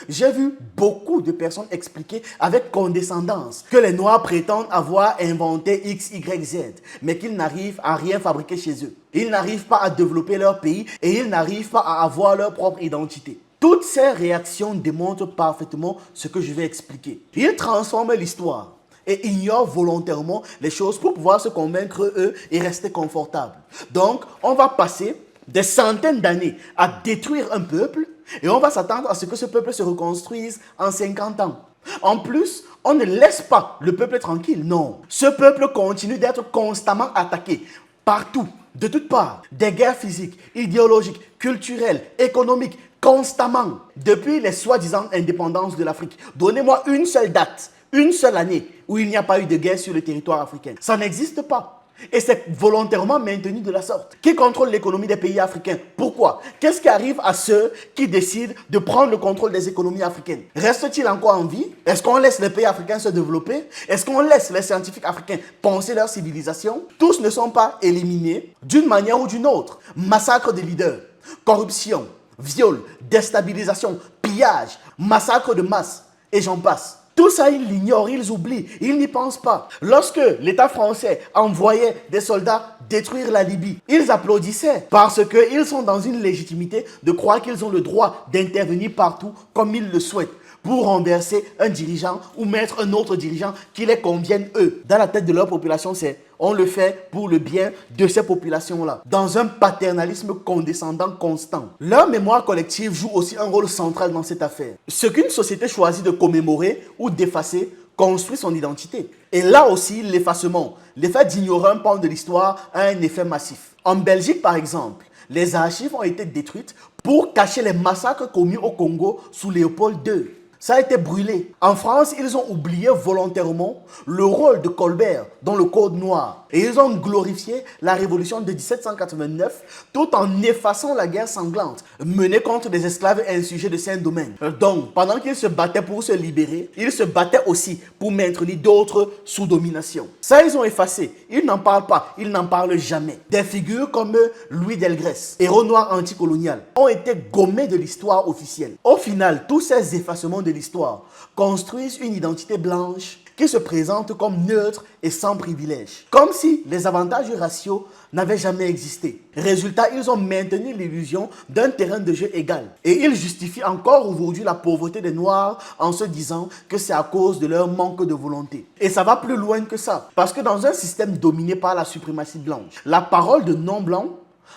J'ai vu beaucoup de personnes expliquer avec condescendance que les Noirs prétendent avoir inventé X, Y, Z, mais qu'ils n'arrivent à rien fabriquer chez eux. Ils n'arrivent pas à développer leur pays et ils n'arrivent pas à avoir leur propre identité. Toutes ces réactions démontrent parfaitement ce que je vais expliquer. Ils transforment l'histoire et ignorent volontairement les choses pour pouvoir se convaincre eux et rester confortables. Donc, on va passer des centaines d'années à détruire un peuple et on va s'attendre à ce que ce peuple se reconstruise en 50 ans. En plus, on ne laisse pas le peuple tranquille, non. Ce peuple continue d'être constamment attaqué partout, de toutes parts. Des guerres physiques, idéologiques, culturelles, économiques, constamment. Depuis les soi-disant indépendances de l'Afrique. Donnez-moi une seule date, une seule année où il n'y a pas eu de guerre sur le territoire africain. Ça n'existe pas. Et c'est volontairement maintenu de la sorte. Qui contrôle l'économie des pays africains? Pourquoi? Qu'est-ce qui arrive à ceux qui décident de prendre le contrôle des économies africaines? Reste-t-il encore en vie? Est-ce qu'on laisse les pays africains se développer? Est-ce qu'on laisse les scientifiques africains penser leur civilisation? Tous ne sont pas éliminés d'une manière ou d'une autre. Massacre des leaders, corruption, viol, déstabilisation, pillage, massacre de masse, et j'en passe. Tout ça, ils l'ignorent, ils oublient, ils n'y pensent pas. Lorsque l'État français envoyait des soldats détruire la Libye, ils applaudissaient parce qu'ils sont dans une légitimité de croire qu'ils ont le droit d'intervenir partout comme ils le souhaitent pour renverser un dirigeant ou mettre un autre dirigeant qui les convienne eux. Dans la tête de leur population, c'est on le fait pour le bien de ces populations-là, dans un paternalisme condescendant constant. Leur mémoire collective joue aussi un rôle central dans cette affaire. Ce qu'une société choisit de commémorer ou d'effacer construit son identité. Et là aussi, l'effacement, l'effet d'ignorer un pan de l'histoire a un effet massif. En Belgique, par exemple, les archives ont été détruites pour cacher les massacres commis au Congo sous Léopold II. Ça a été brûlé. En France, ils ont oublié volontairement le rôle de Colbert dans le Code noir. Et ils ont glorifié la révolution de 1789 tout en effaçant la guerre sanglante menée contre des esclaves insurgés de Saint-Domingue. Donc, pendant qu'ils se battaient pour se libérer, ils se battaient aussi pour maintenir d'autres sous domination. Ça, ils ont effacé. Ils n'en parlent pas. Ils n'en parlent jamais. Des figures comme Louis Delgrès, héros noir anticolonial, ont été gommés de l'histoire officielle. Au final, tous ces effacements de l'histoire construisent une identité blanche qui se présente comme neutre et sans privilège. Comme si les avantages raciaux n'avaient jamais existé. Résultat, ils ont maintenu l'illusion d'un terrain de jeu égal. Et ils justifient encore aujourd'hui la pauvreté des Noirs en se disant que c'est à cause de leur manque de volonté. Et ça va plus loin que ça. Parce que dans un système dominé par la suprématie blanche, la parole de non-blanc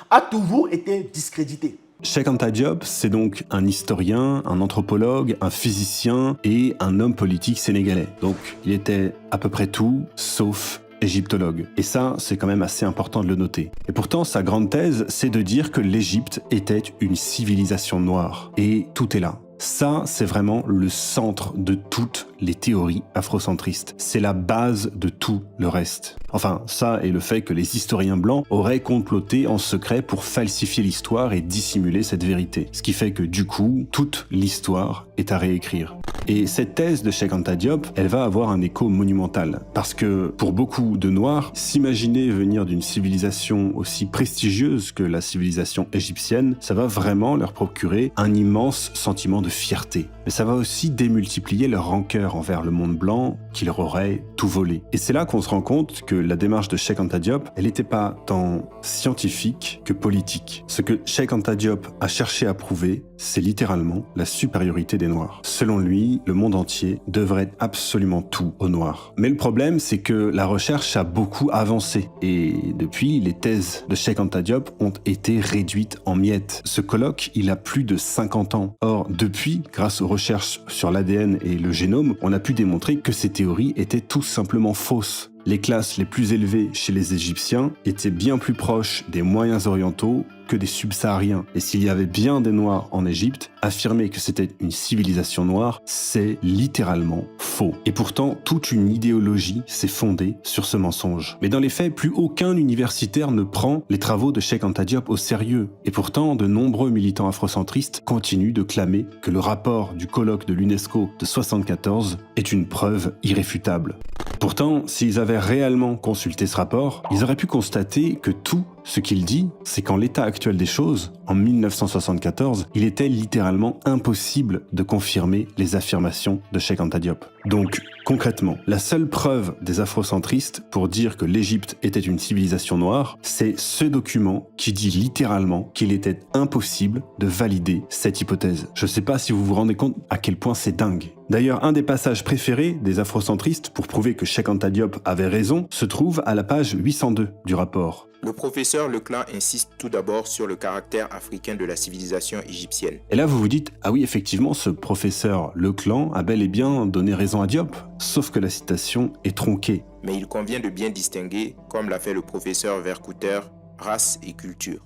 a toujours été discréditée. Cheikh Anta Diop, c'est donc un historien, un anthropologue, un physicien et un homme politique sénégalais. Donc il était à peu près tout, sauf égyptologue. Et ça, c'est quand même assez important de le noter. Et pourtant, sa grande thèse, c'est de dire que l'Égypte était une civilisation noire. Et tout est là. Ça, c'est vraiment le centre de toutes les théories afrocentristes. C'est la base de tout le reste. Enfin, ça et le fait que les historiens blancs auraient comploté en secret pour falsifier l'histoire et dissimuler cette vérité. Ce qui fait que du coup, toute l'histoire est à réécrire. Et cette thèse de Cheikh Anta Diop, elle va avoir un écho monumental. Parce que pour beaucoup de Noirs, s'imaginer venir d'une civilisation aussi prestigieuse que la civilisation égyptienne, ça va vraiment leur procurer un immense sentiment de fierté. Mais ça va aussi démultiplier leur rancœur envers le monde blanc qui leur aurait tout volé. Et c'est là qu'on se rend compte que la démarche de Cheikh Anta Diop, elle n'était pas tant scientifique que politique. Ce que Cheikh Anta Diop a cherché à prouver, c'est littéralement la supériorité des Noirs. Selon lui, le monde entier devrait absolument tout aux Noirs. Mais le problème, c'est que la recherche a beaucoup avancé. Et depuis, les thèses de Cheikh Anta Diop ont été réduites en miettes. Ce colloque, il a plus de 50 ans. Or, depuis, grâce aux recherches sur l'ADN et le génome, on a pu démontrer que ces théories étaient tout simplement fausses. Les classes les plus élevées chez les Égyptiens étaient bien plus proches des moyens orientaux que des subsahariens. Et s'il y avait bien des Noirs en Égypte, affirmer que c'était une civilisation noire, c'est littéralement faux. Et pourtant, toute une idéologie s'est fondée sur ce mensonge. Mais dans les faits, plus aucun universitaire ne prend les travaux de Cheikh Anta Diop au sérieux. Et pourtant, de nombreux militants afrocentristes continuent de clamer que le rapport du colloque de l'UNESCO de 1974 est une preuve irréfutable. Pourtant, s'ils avaient réellement consulté ce rapport, ils auraient pu constater que tout Ce qu'il dit, c'est qu'en l'état actuel des choses, en 1974, il était littéralement impossible de confirmer les affirmations de Cheikh Anta Diop. Donc, concrètement, la seule preuve des afrocentristes pour dire que l'Égypte était une civilisation noire, c'est ce document qui dit littéralement qu'il était impossible de valider cette hypothèse. Je sais pas si vous vous rendez compte à quel point c'est dingue. D'ailleurs, un des passages préférés des afrocentristes pour prouver que Cheikh Anta Diop avait raison se trouve à la page 802 du rapport. Le professeur Leclan insiste tout d'abord sur le caractère africain de la civilisation égyptienne. Et là, vous vous dites, ah oui, effectivement, ce professeur Leclan a bel et bien donné raison à Diop, sauf que la citation est tronquée. Mais il convient de bien distinguer, comme l'a fait le professeur Vercouter, race et culture.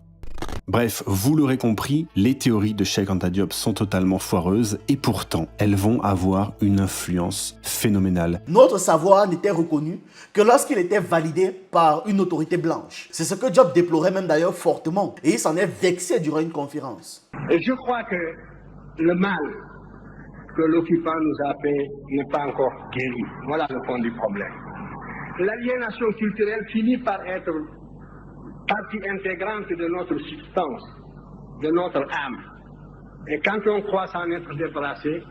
Bref, vous l'aurez compris, les théories de Cheikh Anta Diop sont totalement foireuses et pourtant, elles vont avoir une influence phénoménale. Notre savoir n'était reconnu que lorsqu'il était validé par une autorité blanche. C'est ce que Diop déplorait même d'ailleurs fortement et il s'en est vexé durant une conférence. Et je crois que le mal que l'occupant nous a fait n'est pas encore guéri. Voilà le fond du problème. L'aliénation culturelle finit par être partie intégrante de notre substance, de notre âme. Et quand on croit s'en être débarrassé,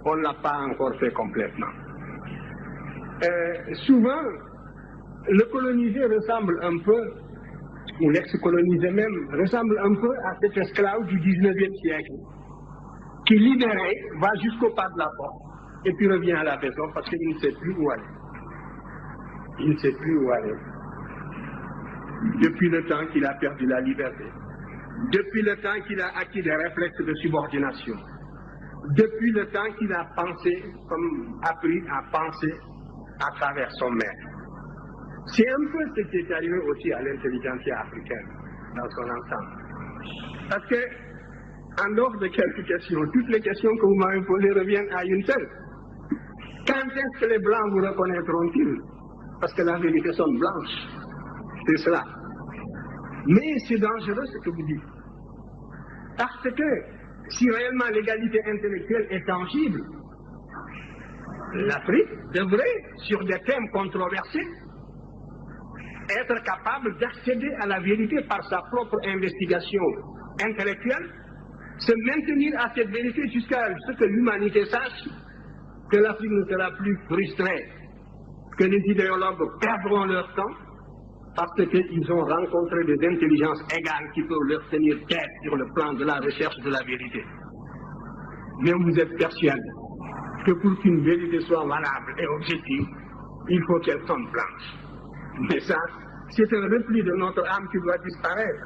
on ne l'a pas encore fait complètement. Souvent, le colonisé ressemble un peu, ou l'ex-colonisé même, ressemble un peu à cet esclave du 19e siècle, qui libéré va jusqu'au pas de la porte, et puis revient à la maison parce qu'il ne sait plus où aller. Il ne sait plus où aller. Depuis le temps qu'il a perdu la liberté, depuis le temps qu'il a acquis des réflexes de subordination, depuis le temps qu'il a pensé, comme appris à penser à travers son maître. C'est un peu ce qui est arrivé aussi à l'intelligentsia africaine dans son ensemble. Parce que, en dehors de quelques questions, toutes les questions que vous m'avez posées reviennent à une seule. Quand est-ce que les Blancs vous reconnaîtront-ils? Parce que la vérité sonne blanche. C'est cela. Mais c'est dangereux ce que vous dites. Parce que si réellement l'égalité intellectuelle est tangible, l'Afrique devrait, sur des thèmes controversés, être capable d'accéder à la vérité par sa propre investigation intellectuelle, se maintenir à cette vérité jusqu'à ce que l'humanité sache que l'Afrique ne sera plus frustrée, que les idéologues perdront leur temps, parce qu'ils ont rencontré des intelligences égales qui peuvent leur tenir tête sur le plan de la recherche de la vérité. Mais vous êtes persuadé que pour qu'une vérité soit valable et objective, il faut qu'elle sonne blanche. Mais ça, c'est un repli de notre âme qui doit disparaître.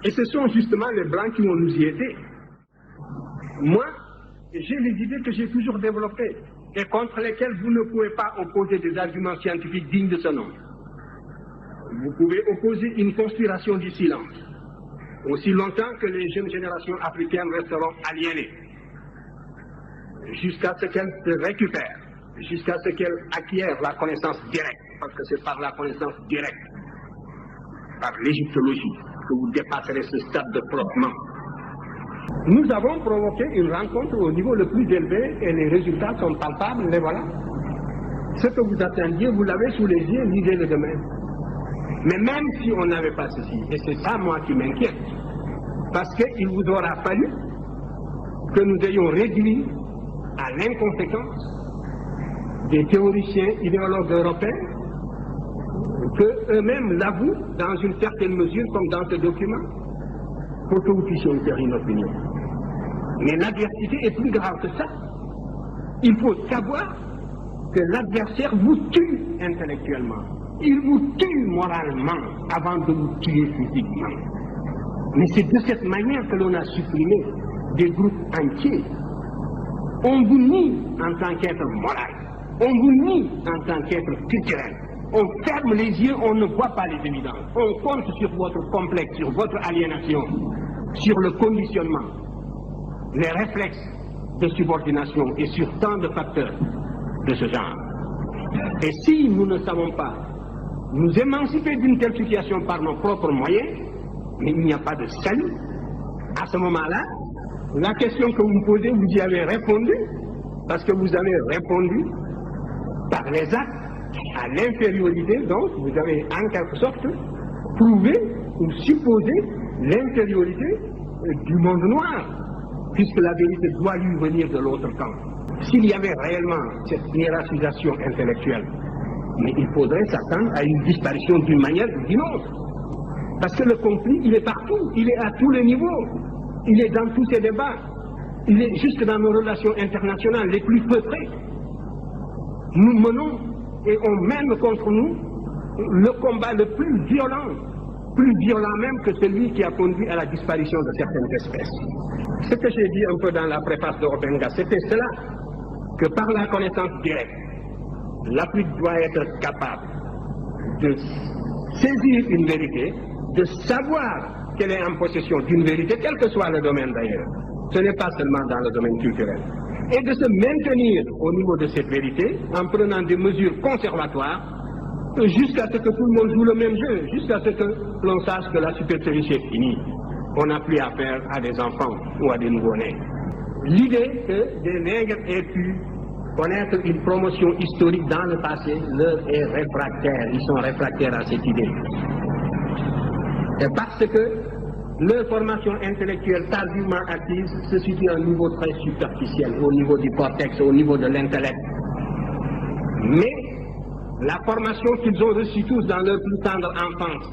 Et ce sont justement les Blancs qui vont nous y aider. Moi, j'ai les idées que j'ai toujours développées et contre lesquelles vous ne pouvez pas opposer des arguments scientifiques dignes de ce nom. Vous pouvez opposer une conspiration du silence, aussi longtemps que les jeunes générations africaines resteront aliénées, jusqu'à ce qu'elles se récupèrent, jusqu'à ce qu'elles acquièrent la connaissance directe, parce que c'est par la connaissance directe, par l'égyptologie, que vous dépasserez ce stade de flottement. Nous avons provoqué une rencontre au niveau le plus élevé et les résultats sont palpables, les voilà. Ce que vous attendiez, vous l'avez sous les yeux, lisez-le demain. Mais même si on n'avait pas ceci, et c'est ça moi qui m'inquiète, parce qu'il vous aura fallu que nous ayons réduit à l'inconséquence des théoriciens idéologues européens, que eux-mêmes l'avouent dans une certaine mesure comme dans ce document, pour que vous puissiez faire une opinion. Mais l'adversité est plus grave que ça. Il faut savoir que l'adversaire vous tue intellectuellement. Il vous tue moralement avant de vous tuer physiquement. Mais c'est de cette manière que l'on a supprimé des groupes entiers. On vous nie en tant qu'être moral. On vous nie en tant qu'être culturel. On ferme les yeux, on ne voit pas les évidences. On compte sur votre complexe, sur votre aliénation, sur le conditionnement, les réflexes de subordination et sur tant de facteurs de ce genre. Et si nous ne savons pas nous émanciper d'une telle situation par nos propres moyens, mais il n'y a pas de salut. À ce moment-là, la question que vous me posez, vous y avez répondu, parce que vous avez répondu par les actes à l'infériorité, donc vous avez en quelque sorte prouvé pour supposer l'intériorité du monde noir, puisque la vérité doit lui venir de l'autre camp. S'il y avait réellement cette hiérarchisation intellectuelle, mais il faudrait s'attendre à une disparition d'une manière ou d'une autre. Parce que le conflit, il est partout, il est à tous les niveaux, il est dans tous ces débats, il est jusque dans nos relations internationales les plus peuplées. Nous menons et on mène contre nous le combat le plus violent même que celui qui a conduit à la disparition de certaines espèces. Ce que j'ai dit un peu dans la préface de Obenga, c'était cela, que par la connaissance directe, l'Afrique doit être capable de saisir une vérité, de savoir qu'elle est en possession d'une vérité, quel que soit le domaine d'ailleurs. Ce n'est pas seulement dans le domaine culturel. Et de se maintenir au niveau de cette vérité en prenant des mesures conservatoires jusqu'à ce que tout le monde joue le même jeu, jusqu'à ce que l'on sache que la supercherie est finie. On n'a plus affaire à des enfants ou à des nouveau-nés. L'idée que des nègres aient pu connaître une promotion historique dans le passé leur est réfractaire. Ils sont réfractaires à cette idée. Et parce que leur formation intellectuelle tardivement acquise se situe à un niveau très superficiel, au niveau du cortex, au niveau de l'intellect. Mais la formation qu'ils ont reçue tous dans leur plus tendre enfance,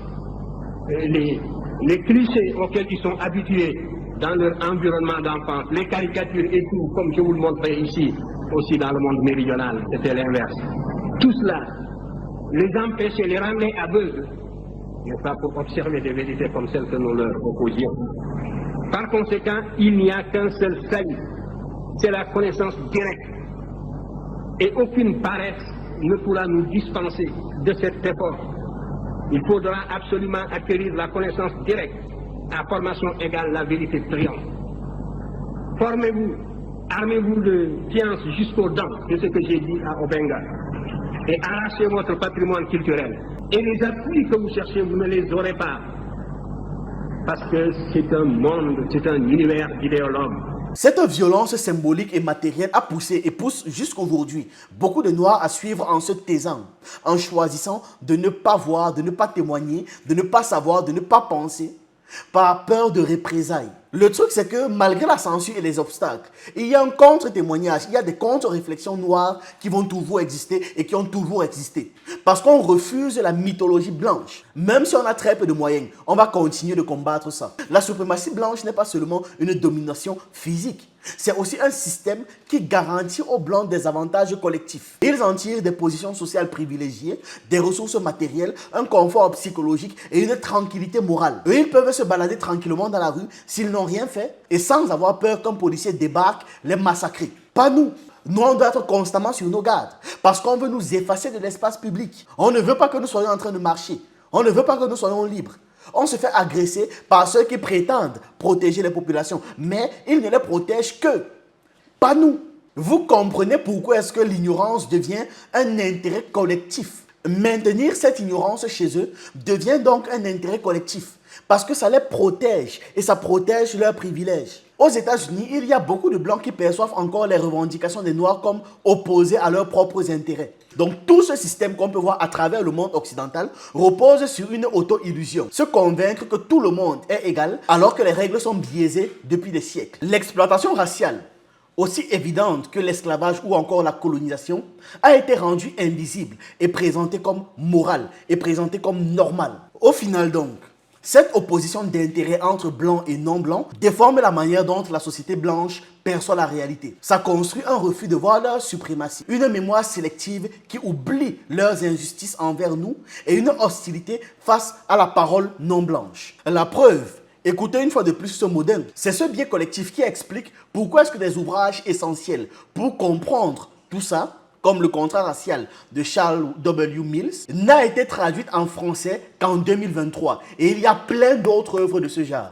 les clichés auxquels ils sont habitués dans leur environnement d'enfance, les caricatures et tout, comme je vous le montrais ici, aussi dans le monde méridional, c'était l'inverse. Tout cela les empêchait, les rendait aveugles, n'est-ce pas, pour observer des vérités comme celles que nous leur opposions. Par conséquent, il n'y a qu'un seul salut, c'est la connaissance directe. Et aucune paresse ne pourra nous dispenser de cet effort. Il faudra absolument acquérir la connaissance directe. À formation égale, la vérité triomphe. Formez-vous, armez-vous de science jusqu'aux dents, c'est ce que j'ai dit à Obenga, et arrachez votre patrimoine culturel. Et les appuis que vous cherchez, vous ne les aurez pas. Parce que c'est un monde, c'est un univers d'idéologues. Cette violence symbolique et matérielle a poussé et pousse jusqu'aujourd'hui beaucoup de Noirs à suivre en se taisant, en choisissant de ne pas voir, de ne pas témoigner, de ne pas savoir, de ne pas penser, par peur de représailles. Le truc, c'est que malgré la censure et les obstacles, il y a un contre-témoignage, il y a des contre-réflexions noires qui vont toujours exister et qui ont toujours existé. Parce qu'on refuse la mythologie blanche. Même si on a très peu de moyens, on va continuer de combattre ça. La suprématie blanche n'est pas seulement une domination physique. C'est aussi un système qui garantit aux Blancs des avantages collectifs. Ils en tirent des positions sociales privilégiées, des ressources matérielles, un confort psychologique et une tranquillité morale. Eux, ils peuvent se balader tranquillement dans la rue s'ils n'ont rien fait et sans avoir peur qu'un policier débarque les massacrer. Pas nous. Nous, on doit être constamment sur nos gardes parce qu'on veut nous effacer de l'espace public. On ne veut pas que nous soyons en train de marcher. On ne veut pas que nous soyons libres. On se fait agresser par ceux qui prétendent protéger les populations, mais ils ne les protègent que, pas nous. Vous comprenez pourquoi est-ce que l'ignorance devient un intérêt collectif. Maintenir cette ignorance chez eux devient donc un intérêt collectif parce que ça les protège et ça protège leurs privilèges. Aux États-Unis, il y a beaucoup de Blancs qui perçoivent encore les revendications des Noirs comme opposées à leurs propres intérêts. Donc tout ce système qu'on peut voir à travers le monde occidental repose sur une auto-illusion. Se convaincre que tout le monde est égal alors que les règles sont biaisées depuis des siècles. L'exploitation raciale, aussi évidente que l'esclavage ou encore la colonisation, a été rendue invisible et présentée comme morale et présentée comme normale. Au final donc, cette opposition d'intérêts entre blancs et non-blancs déforme la manière dont la société blanche perçoit la réalité. Ça construit un refus de voir leur suprématie, une mémoire sélective qui oublie leurs injustices envers nous et une hostilité face à la parole non-blanche. La preuve, écoutez une fois de plus ce modèle, c'est ce biais collectif qui explique pourquoi est-ce que des ouvrages essentiels pour comprendre tout ça, comme le contrat racial de Charles W. Mills, n'a été traduite en français qu'en 2023. Et il y a plein d'autres œuvres de ce genre.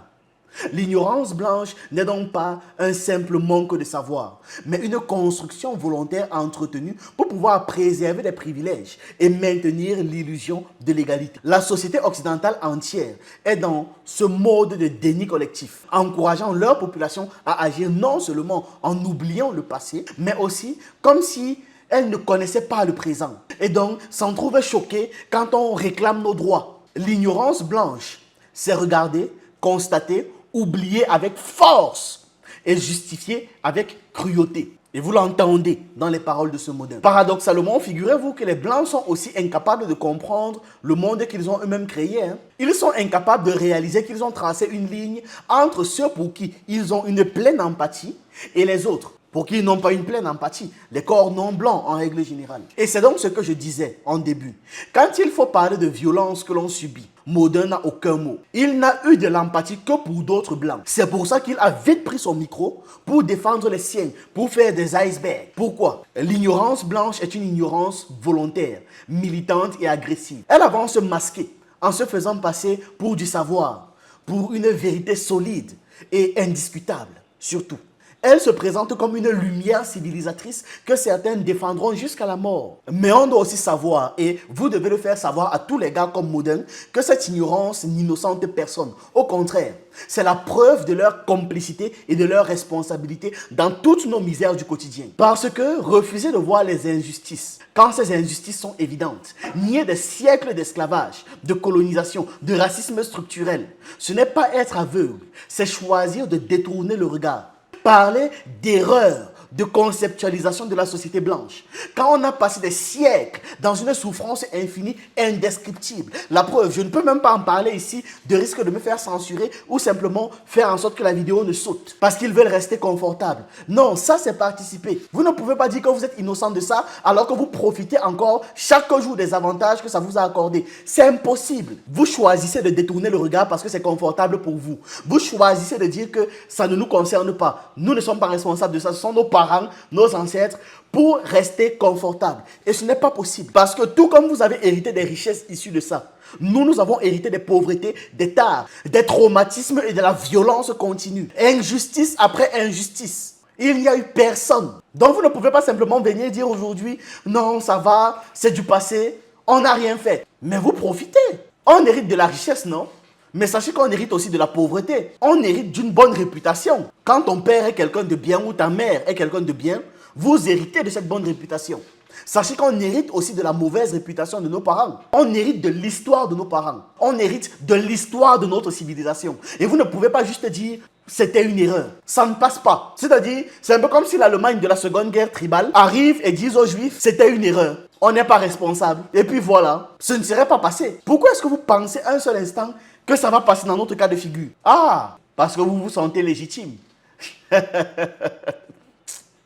L'ignorance blanche n'est donc pas un simple manque de savoir, mais une construction volontaire entretenue pour pouvoir préserver des privilèges et maintenir l'illusion de l'égalité. La société occidentale entière est dans ce mode de déni collectif, encourageant leur population à agir non seulement en oubliant le passé, mais aussi comme si elle ne connaissait pas le présent et donc s'en trouvait choquée quand on réclame nos droits. L'ignorance blanche, c'est regarder, constater, oublier avec force et justifier avec cruauté. Et vous l'entendez dans les paroles de ce modèle. Paradoxalement, figurez-vous que les Blancs sont aussi incapables de comprendre le monde qu'ils ont eux-mêmes créé. Ils sont incapables de réaliser qu'ils ont tracé une ligne entre ceux pour qui ils ont une pleine empathie et les autres pour qui ils n'ont pas une pleine empathie, les corps non blancs en règle générale. Et c'est donc ce que je disais en début. Quand il faut parler de violence que l'on subit, Modin n'a aucun mot. Il n'a eu de l'empathie que pour d'autres blancs. C'est pour ça qu'il a vite pris son micro pour défendre les siens, pour faire des icebergs. Pourquoi? L'ignorance blanche est une ignorance volontaire, militante et agressive. Elle avance masquée en se faisant passer pour du savoir, pour une vérité solide et indiscutable, surtout. Elle se présente comme une lumière civilisatrice que certains défendront jusqu'à la mort. Mais on doit aussi savoir, et vous devez le faire savoir à tous les gars comme Modin, que cette ignorance n'innocente personne. Au contraire, c'est la preuve de leur complicité et de leur responsabilité dans toutes nos misères du quotidien. Parce que refuser de voir les injustices, quand ces injustices sont évidentes, nier des siècles d'esclavage, de colonisation, de racisme structurel, ce n'est pas être aveugle, c'est choisir de détourner le regard. Parler d'erreur de conceptualisation de la société blanche. Quand on a passé des siècles dans une souffrance infinie, indescriptible. La preuve, je ne peux même pas en parler ici de risque de me faire censurer ou simplement faire en sorte que la vidéo ne saute. Parce qu'ils veulent rester confortables. Non, ça c'est participer. Vous ne pouvez pas dire que vous êtes innocent de ça alors que vous profitez encore chaque jour des avantages que ça vous a accordé. C'est impossible. Vous choisissez de détourner le regard parce que c'est confortable pour vous. Vous choisissez de dire que ça ne nous concerne pas. Nous ne sommes pas responsables de ça. Ce sont nos parents, nos ancêtres, pour rester confortables. Et ce n'est pas possible. Parce que tout comme vous avez hérité des richesses issues de ça, nous avons hérité des pauvretés, des tares, des traumatismes et de la violence continue. Injustice après injustice. Il n'y a eu personne. Donc vous ne pouvez pas simplement venir dire aujourd'hui, non, ça va, c'est du passé, on n'a rien fait. Mais vous profitez. On hérite de la richesse, non? Mais sachez qu'on hérite aussi de la pauvreté. On hérite d'une bonne réputation. Quand ton père est quelqu'un de bien ou ta mère est quelqu'un de bien, vous héritez de cette bonne réputation. Sachez qu'on hérite aussi de la mauvaise réputation de nos parents. On hérite de l'histoire de nos parents. On hérite de l'histoire de notre civilisation. Et vous ne pouvez pas juste dire c'était une erreur. Ça ne passe pas. C'est-à-dire, c'est un peu comme si l'Allemagne de la Seconde Guerre tribale arrive et dit aux Juifs c'était une erreur. On n'est pas responsable. Et puis voilà, ce ne serait pas passé. Pourquoi est-ce que vous pensez un seul instant que ça va passer dans notre cas de figure? Ah, parce que vous vous sentez légitime.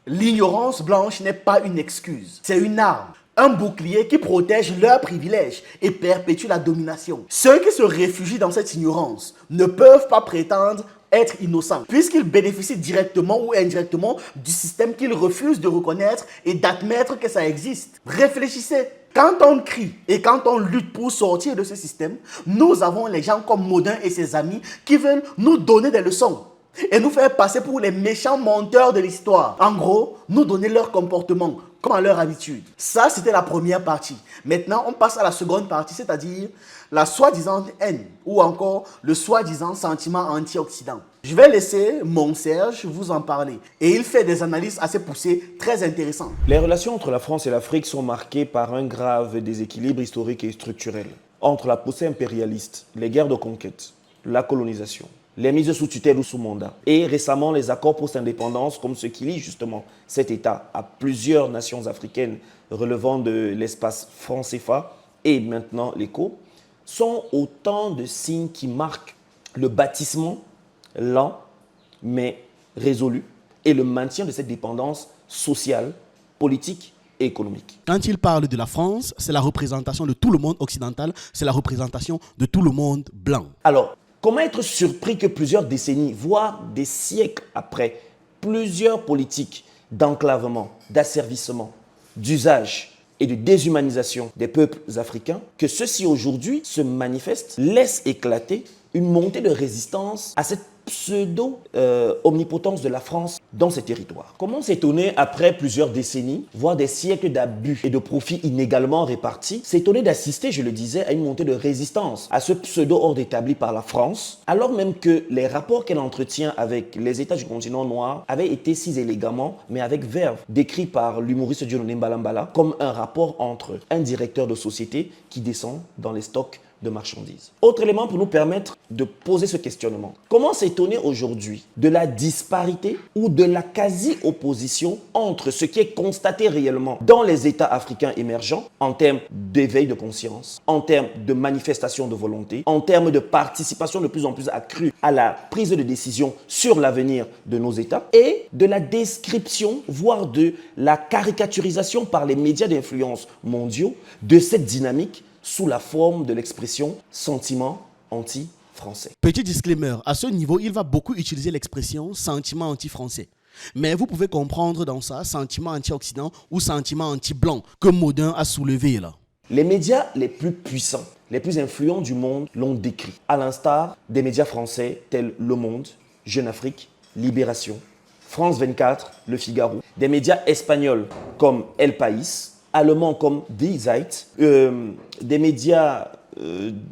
L'ignorance blanche n'est pas une excuse, c'est une arme. Un bouclier qui protège leurs privilèges et perpétue la domination. Ceux qui se réfugient dans cette ignorance ne peuvent pas prétendre être innocents, puisqu'ils bénéficient directement ou indirectement du système qu'ils refusent de reconnaître et d'admettre que ça existe. Réfléchissez. Quand on crie et quand on lutte pour sortir de ce système, nous avons les gens comme Modin et ses amis qui veulent nous donner des leçons et nous faire passer pour les méchants menteurs de l'histoire. En gros, nous donner leur comportement comme à leur habitude. Ça, c'était la première partie. Maintenant, on passe à la seconde partie, c'est-à-dire la soi-disant haine ou encore le soi-disant sentiment anti-Occident. Je vais laisser mon Serge vous en parler. Et il fait des analyses assez poussées, très intéressantes. Les relations entre la France et l'Afrique sont marquées par un grave déséquilibre historique et structurel. Entre la poussée impérialiste, les guerres de conquête, la colonisation, les mises sous tutelle ou sous mandat, et récemment les accords post-indépendance comme ceux qui lient justement cet État à plusieurs nations africaines relevant de l'espace franc-CFA et maintenant l'ECO, sont autant de signes qui marquent le bâtissement lent mais résolu et le maintien de cette dépendance sociale, politique et économique. Quand il parle de la France, c'est la représentation de tout le monde occidental, c'est la représentation de tout le monde blanc. Alors, comment être surpris que plusieurs décennies, voire des siècles après, plusieurs politiques d'enclavement, d'asservissement, d'usage et de déshumanisation des peuples africains, que ceux-ci aujourd'hui se manifestent, laissent éclater une montée de résistance à cette pseudo-omnipotence de la France dans ces territoires. Comment s'étonner après plusieurs décennies, voire des siècles d'abus et de profits inégalement répartis, s'étonner d'assister, je le disais, à une montée de résistance à ce pseudo-ordre établi par la France, alors même que les rapports qu'elle entretient avec les États du continent noir avaient été si élégamment, mais avec verve, décrits par l'humoriste Dieudonné Mbalambala comme un rapport entre un directeur de société qui descend dans les stocks de marchandises. Autre élément pour nous permettre de poser ce questionnement. Comment s'étonner aujourd'hui de la disparité ou de la quasi-opposition entre ce qui est constaté réellement dans les États africains émergents en termes d'éveil de conscience, en termes de manifestation de volonté, en termes de participation de plus en plus accrue à la prise de décision sur l'avenir de nos États et de la description, voire de la caricaturisation par les médias d'influence mondiaux de cette dynamique sous la forme de l'expression « sentiment anti-français ». Petit disclaimer, à ce niveau, il va beaucoup utiliser l'expression « sentiment anti-français ». Mais vous pouvez comprendre dans ça « sentiment anti-occident » ou « sentiment anti-blanc » que Modin a soulevé là. Les médias les plus puissants, les plus influents du monde l'ont décrit, à l'instar des médias français tels Le Monde, Jeune Afrique, Libération, France 24, Le Figaro, des médias espagnols comme El País, allemands comme Die Zeit, des médias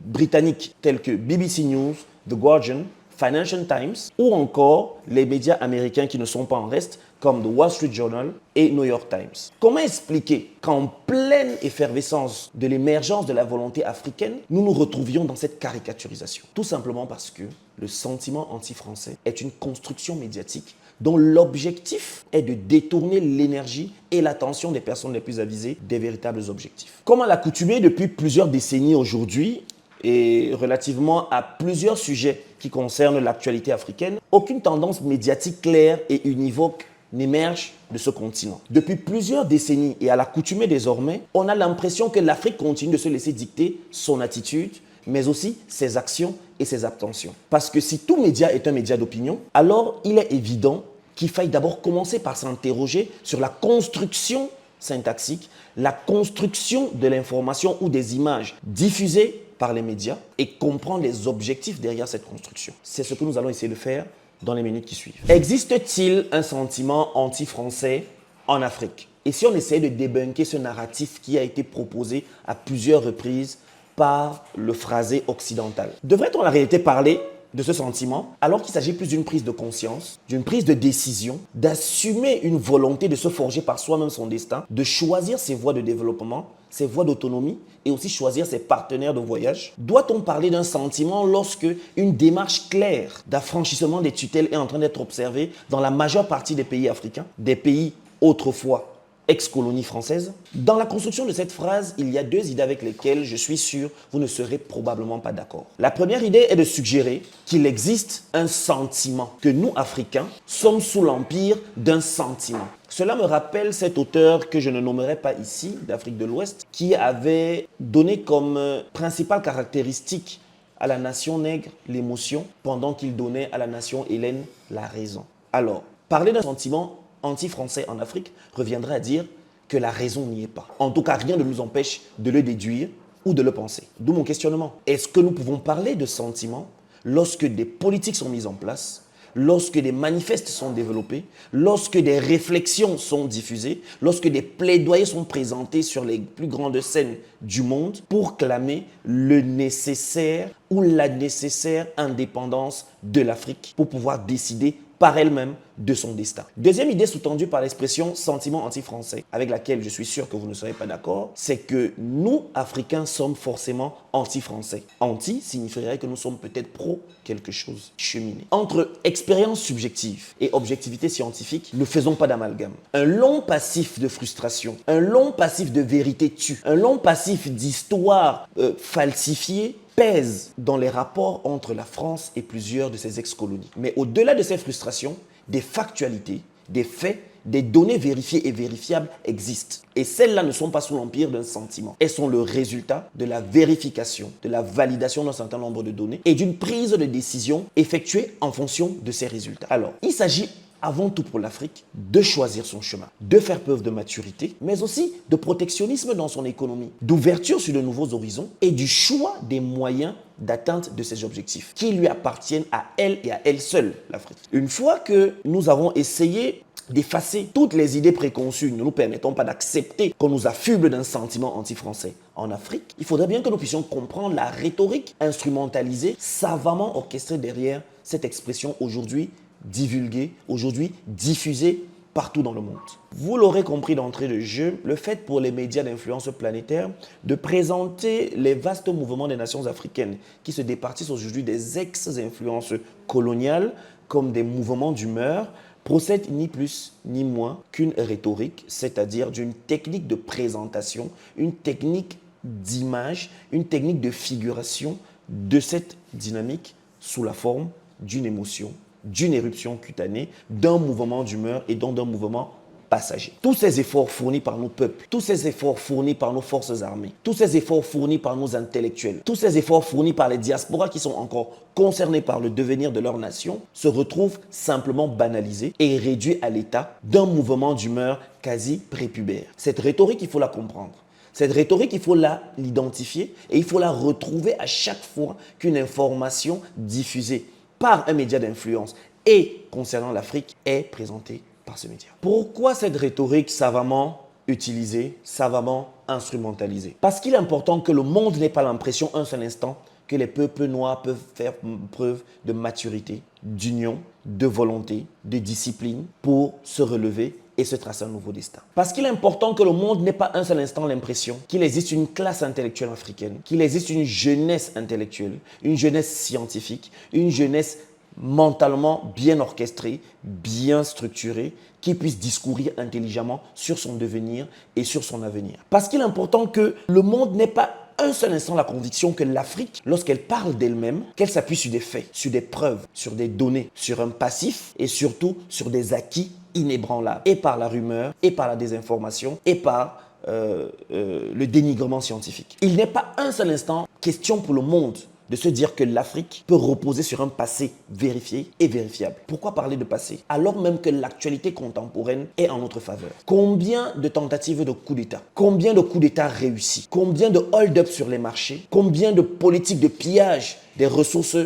britanniques tels que BBC News, The Guardian, Financial Times, ou encore les médias américains qui ne sont pas en reste, comme The Wall Street Journal et New York Times. Comment expliquer qu'en pleine effervescence de l'émergence de la volonté africaine, nous nous retrouvions dans cette caricaturisation? Tout simplement parce que le sentiment anti-français est une construction médiatique dont l'objectif est de détourner l'énergie et l'attention des personnes les plus avisées des véritables objectifs. Comme à l'accoutumée depuis plusieurs décennies aujourd'hui, et relativement à plusieurs sujets qui concernent l'actualité africaine, aucune tendance médiatique claire et univoque n'émerge de ce continent. Depuis plusieurs décennies et à l'accoutumée désormais, on a l'impression que l'Afrique continue de se laisser dicter son attitude, mais aussi ses actions et ses abstentions. Parce que si tout média est un média d'opinion, alors il est évident qu'il faille d'abord commencer par s'interroger sur la construction syntaxique, la construction de l'information ou des images diffusées par les médias et comprendre les objectifs derrière cette construction. C'est ce que nous allons essayer de faire dans les minutes qui suivent. Existe-t-il un sentiment anti-français en Afrique? Et si on essayait de débunker ce narratif qui a été proposé à plusieurs reprises par le phrasé occidental? Devrait-on en réalité parler de ce sentiment alors qu'il s'agit plus d'une prise de conscience, d'une prise de décision, d'assumer une volonté de se forger par soi-même son destin, de choisir ses voies de développement, ses voies d'autonomie et aussi choisir ses partenaires de voyage? Doit-on parler d'un sentiment lorsque une démarche claire d'affranchissement des tutelles est en train d'être observée dans la majeure partie des pays africains, des pays autrefois ex-colonie française? Dans la construction de cette phrase, il y a deux idées avec lesquelles je suis sûr vous ne serez probablement pas d'accord. La première idée est de suggérer qu'il existe un sentiment, que nous, Africains, sommes sous l'empire d'un sentiment. Cela me rappelle cet auteur que je ne nommerai pas ici, d'Afrique de l'Ouest, qui avait donné comme principale caractéristique à la nation nègre l'émotion, pendant qu'il donnait à la nation hellène la raison. Alors, parler d'un sentiment anti-français en Afrique reviendrait à dire que la raison n'y est pas. En tout cas, rien ne nous empêche de le déduire ou de le penser. D'où mon questionnement. Est-ce que nous pouvons parler de sentiment lorsque des politiques sont mises en place, lorsque des manifestes sont développés, lorsque des réflexions sont diffusées, lorsque des plaidoyers sont présentés sur les plus grandes scènes du monde pour clamer le nécessaire ou la nécessaire indépendance de l'Afrique pour pouvoir décider par elle-même de son destin. Deuxième idée sous-tendue par l'expression sentiment anti-français, avec laquelle je suis sûr que vous ne serez pas d'accord, c'est que nous, Africains, sommes forcément anti-français. Anti signifierait que nous sommes peut-être pro quelque chose, cheminé. Entre expérience subjective et objectivité scientifique, ne faisons pas d'amalgame. Un long passif de frustration, un long passif de vérité tue, un long passif d'histoire falsifiée pèse dans les rapports entre la France et plusieurs de ses ex-colonies. Mais au-delà de ces frustrations, des factualités, des faits, des données vérifiées et vérifiables existent. Et celles-là ne sont pas sous l'empire d'un sentiment. Elles sont le résultat de la vérification, de la validation d'un certain nombre de données et d'une prise de décision effectuée en fonction de ces résultats. Alors, il s'agit avant tout pour l'Afrique de choisir son chemin, de faire preuve de maturité, mais aussi de protectionnisme dans son économie, d'ouverture sur de nouveaux horizons et du choix des moyens d'atteinte de ses objectifs qui lui appartiennent à elle et à elle seule, l'Afrique. Une fois que nous avons essayé d'effacer toutes les idées préconçues ne nous permettant pas d'accepter qu'on nous affuble d'un sentiment anti-français en Afrique, il faudrait bien que nous puissions comprendre la rhétorique instrumentalisée, savamment orchestrée derrière cette expression aujourd'hui divulguée, aujourd'hui diffusée partout dans le monde. Vous l'aurez compris d'entrée de jeu, le fait pour les médias d'influence planétaire de présenter les vastes mouvements des nations africaines qui se départissent aujourd'hui des ex-influences coloniales comme des mouvements d'humeur procède ni plus ni moins qu'une rhétorique, c'est-à-dire d'une technique de présentation, une technique d'image, une technique de figuration de cette dynamique sous la forme d'une émotion, d'une éruption cutanée, d'un mouvement d'humeur et donc d'un mouvement passager. Tous ces efforts fournis par nos peuples, tous ces efforts fournis par nos forces armées, tous ces efforts fournis par nos intellectuels, tous ces efforts fournis par les diasporas qui sont encore concernés par le devenir de leur nation se retrouvent simplement banalisés et réduits à l'état d'un mouvement d'humeur quasi prépubère. Cette rhétorique, il faut la comprendre. Cette rhétorique, il faut l'identifier et il faut la retrouver à chaque fois qu'une information diffusée par un média d'influence et concernant l'Afrique est présentée par ce média. Pourquoi cette rhétorique savamment utilisée, savamment instrumentalisée? Parce qu'il est important que le monde n'ait pas l'impression un seul instant que les peuples noirs peuvent faire preuve de maturité, d'union, de volonté, de discipline pour se relever et se tracer un nouveau destin. Parce qu'il est important que le monde n'ait pas un seul instant l'impression qu'il existe une classe intellectuelle africaine, qu'il existe une jeunesse intellectuelle, une jeunesse scientifique, une jeunesse mentalement bien orchestrée, bien structurée, qui puisse discourir intelligemment sur son devenir et sur son avenir. Parce qu'il est important que le monde n'ait pas un seul instant la conviction que l'Afrique, lorsqu'elle parle d'elle-même, qu'elle s'appuie sur des faits, sur des preuves, sur des données, sur un passif et surtout sur des acquis inébranlables, et par la rumeur, et par la désinformation, et par le dénigrement scientifique. Il n'est pas un seul instant question pour le monde de se dire que l'Afrique peut reposer sur un passé vérifié et vérifiable. Pourquoi parler de passé alors même que l'actualité contemporaine est en notre faveur? Combien de tentatives de coup d'État? Combien de coups d'État réussis? Combien de hold-up sur les marchés? Combien de politiques de pillage des ressources